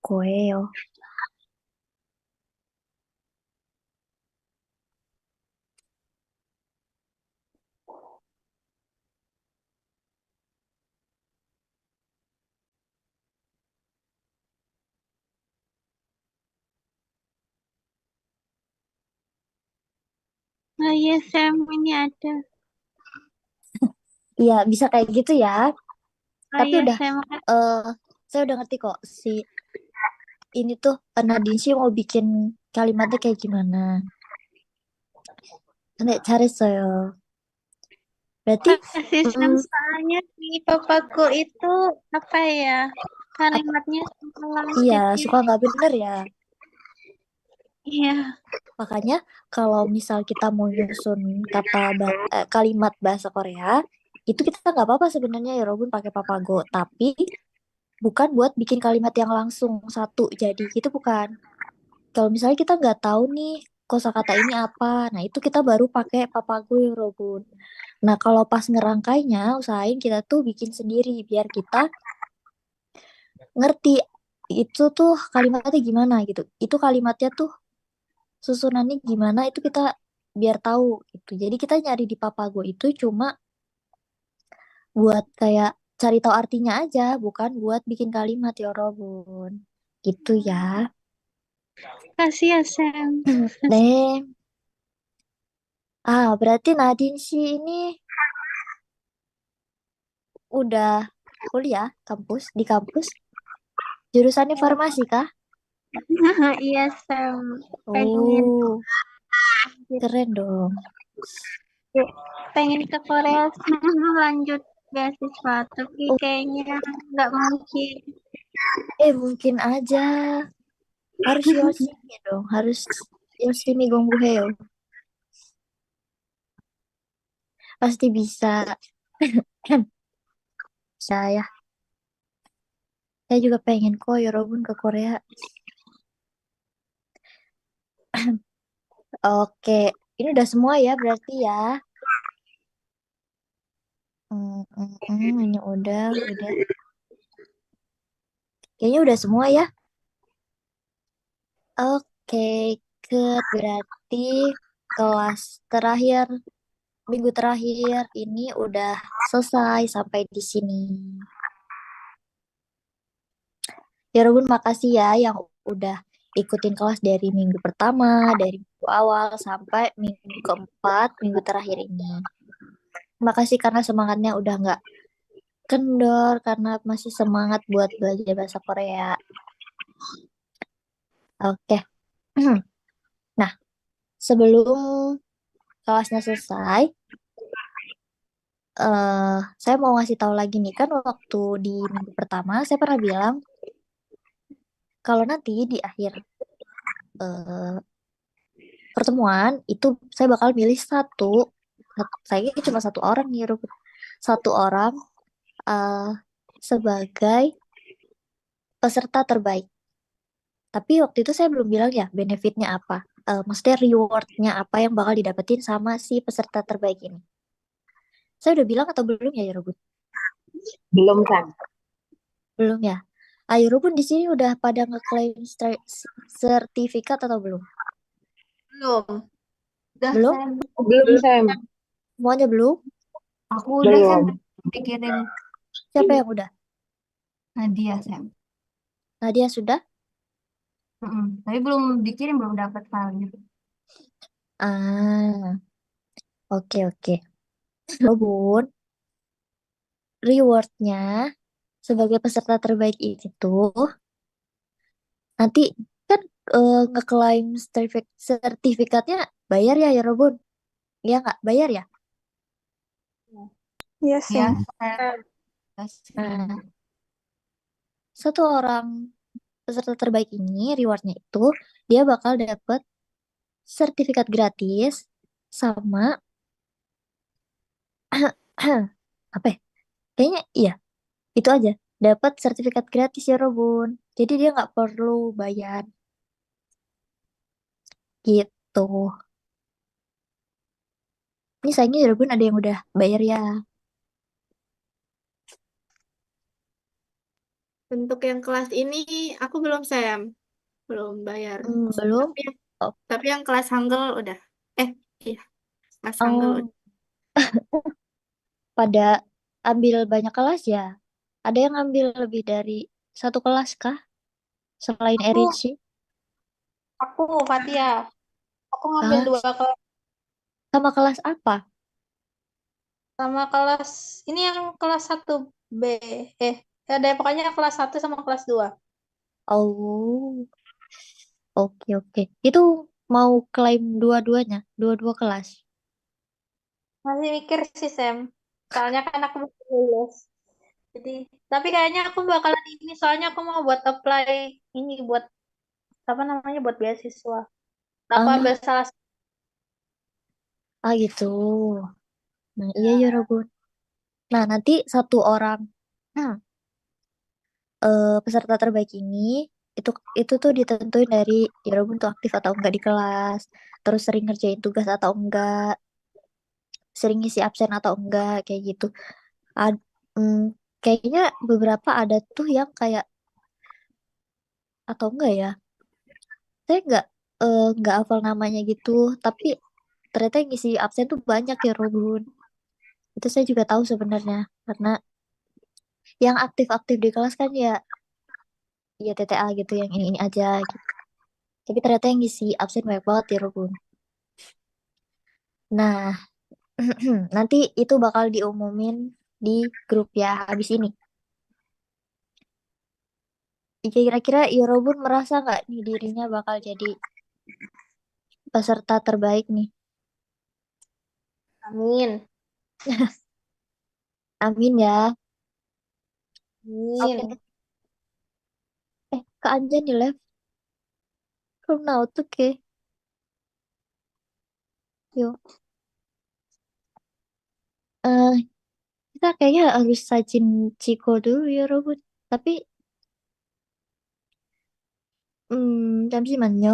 거예요. Oh iya, Sam, ini ada. Iya, bisa kayak gitu ya. Oh Tapi iya, udah, Sam. saya udah ngerti kok ini tuh Nadine sih mau bikin kalimatnya kayak gimana. 근데 잘했어요. Berarti, Kasih Sam, soalnya di papaku itu apa ya? Kalimatnya salah iya, sedikit. suka nggak bener ya. Iya. Makanya kalau misal kita mau nyusun kalimat bahasa Korea, itu kita nggak apa-apa sebenarnya ya Robun pakai papago. Tapi bukan buat bikin kalimat yang langsung satu jadi gitu bukan. Kalau misalnya kita nggak tahu nih kosakata ini apa, nah itu kita baru pakai papago ya Robun. Nah kalau pas ngerangkainya, usahain kita tuh bikin sendiri biar kita ngerti itu tuh kalimatnya gimana gitu. Itu kalimatnya tuh susunannya gimana itu kita biar tahu gitu. Jadi kita nyari di Papago itu cuma buat kayak cari tahu artinya aja, bukan buat bikin kalimat ya Robun. Gitu ya. Kasih ya, Sam. Nih, berarti Nadine sih ini udah kuliah di kampus. Jurusannya farmasi kah? Iya, Sam. Pengen Oh, keren dong. pengen ke Korea lanjut beasiswa, tapi Oh, kayaknya nggak mungkin. mungkin aja. Harus 열심히 dong, harus 열심히 공부해요. Pasti bisa. Saya juga pengen kok Yorobun ke Korea. Oke, ini udah semua ya berarti ya. Ini udah. Kayaknya udah semua ya. Oke, berarti kelas terakhir, minggu terakhir ini udah selesai sampai di sini. Yorobun makasih ya yang udah ikutin kelas dari minggu pertama, dari minggu awal sampai minggu keempat, minggu terakhir ini. Makasih karena semangatnya udah nggak kendor, karena masih semangat buat belajar bahasa Korea. Oke. Nah, sebelum kelasnya selesai, saya mau ngasih tahu lagi nih, kan waktu di minggu pertama saya pernah bilang kalau nanti di akhir eh, pertemuan itu saya bakal milih saya cuma satu orang nih, satu orang eh, sebagai peserta terbaik. Tapi waktu itu saya belum bilang ya benefitnya apa. Maksudnya rewardnya apa yang bakal didapetin sama si peserta terbaik ini. Saya udah bilang atau belum ya Yorobun? Belum kan? Belum ya. Yorobun di sini udah pada ngeklaim sertifikat atau belum? Belum. Udah, Belum? Sam. Belum, Sam. Semuanya belum? Aku udah, Sam. Belum. Pikirin Siapa yang udah? Nadia, Sam. Nadia sudah? Tapi belum dikirim, belum dapat filenya. Ah, oke oke. Yorobun, rewardnya sebagai peserta terbaik itu nanti kan ngeklaim sertifikatnya bayar ya Yorobun? Iya nggak? Bayar ya? Iya, Ya, Sam. Sam. Nah, satu orang peserta terbaik ini rewardnya itu dia bakal dapet sertifikat gratis sama apa ya? Kayaknya iya, itu aja. Dapat sertifikat gratis ya Robun. Jadi dia nggak perlu bayar gitu. Ini sayangnya ya Robun ada yang udah bayar ya. Untuk yang kelas ini aku belum Sam, belum bayar. Belum. Tapi Oh, tapi yang kelas Hangul udah. Eh, iya, kelas Hangul oh, udah. pada ambil banyak kelas ya. Ada yang ambil lebih dari satu kelas kah? Selain Aku, Erin sih. aku Fatia. Aku ngambil Ah, 2 kelas sama kelas apa? sama kelas ini yang kelas 1B. Eh, ada pokoknya kelas 1 sama kelas 2. Oh, oke oke. Itu mau klaim dua-duanya, dua-dua kelas. Masih mikir sih, Sam. Soalnya kan aku belum lulus. Jadi, tapi kayaknya aku bakalan ini soalnya aku mau buat apply ini buat apa namanya buat beasiswa. Aku ambil Ah, salah satu. gitu. Nah, iya ya Robun. Nah, nanti satu orang hmm, peserta terbaik ini itu itu tuh ditentuin dari ya Robun tuh aktif atau enggak di kelas, terus sering ngerjain tugas atau enggak, sering ngisi absen atau enggak kayak gitu. Ad, hmm, kayaknya beberapa ada tuh yang kayak atau enggak ya? Saya enggak hafal namanya gitu, tapi ternyata yang ngisi absen tuh banyak ya Robun. Itu saya juga tahu sebenarnya karena yang aktif-aktif di kelas kan ya TTA gitu yang ini aja gitu. Tapi ternyata yang ngisi absen banyak banget ya Robun. Nah, nanti itu bakal diumumin di grup ya habis ini. Kira-kira ya Robun merasa nggak nih dirinya bakal jadi peserta terbaik nih? Amin. Amin ya. Oke deh. Amin. Kak Anjan di live from now tuh ke. Yuk. Eh, kita kayaknya harus sajin Ciko dulu ya Robun. Tapi 잠시만요.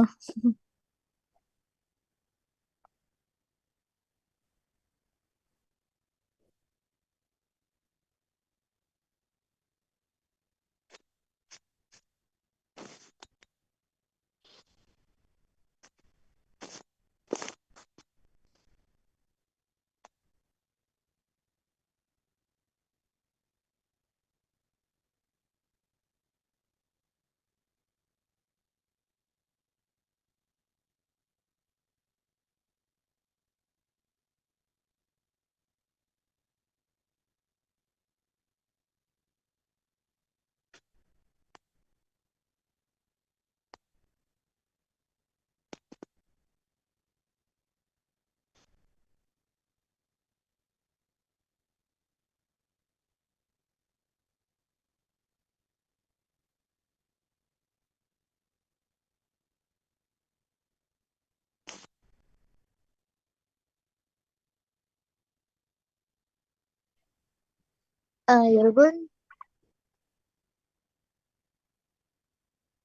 여러분,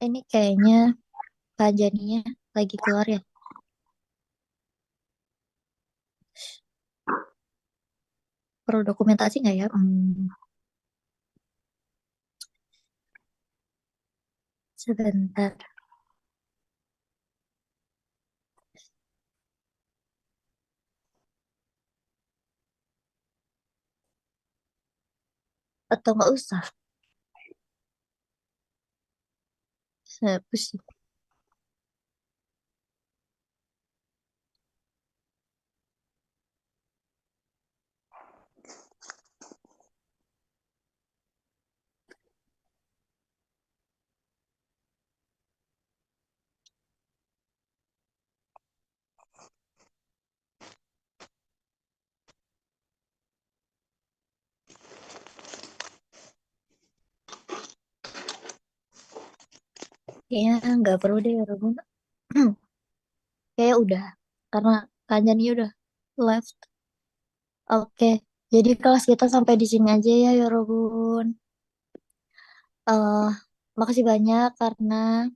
ini kayaknya Kak Janinya lagi keluar ya. Perlu dokumentasi nggak ya? Sebentar. Atau nggak usah? Saya pusing. Kayaknya nggak perlu deh, Robun. Kayak udah. Karena Kanjani udah left. Oke, jadi kelas kita sampai di sini aja ya, Yorobun. eh Makasih banyak karena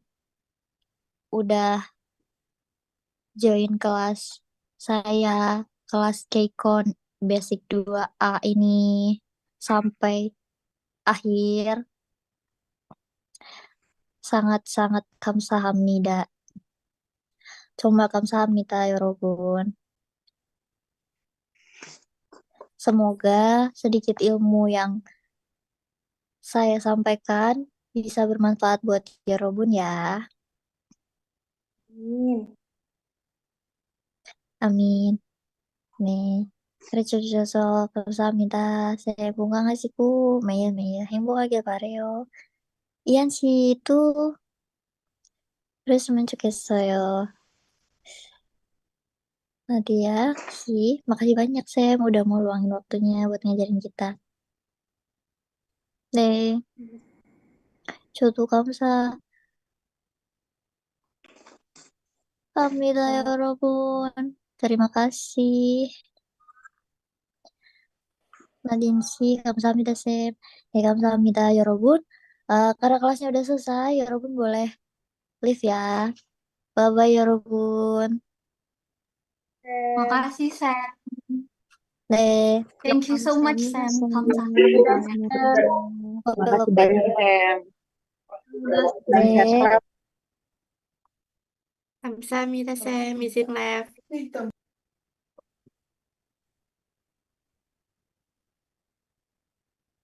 udah join kelas saya, kelas Keikon Basic 2A ini sampai akhir. Sangat-sangat kamsahamnida. Coba kamsahamnida, Yorobun. Semoga sedikit ilmu yang saya sampaikan bisa bermanfaat buat Yorobun ya. Amin. Amin. 네. 가르쳐 주셔서 감사합니다. 새해 건강하시고 매일매일 행복하길 바래요. 이한 씨도 그랬으면 좋겠어요. Nadia, sih, makasih banyak Sam udah mau luangin waktunya buat ngajarin kita. 네, 저도 감사합니다, 여러분. Terima kasih. Nadine sih, 감사합니다, Sam. 감사합니다, 여러분. Karena kelasnya udah selesai, 여러분 boleh leave ya. Bye-bye, 여러분. Makasih, Sam. 네, Thank you so much, Sam. Kamsahamnida. oke, Makasih oke. banyak, Sam. Dan 네. sehat. 감사합니다, 쌤. Is it left?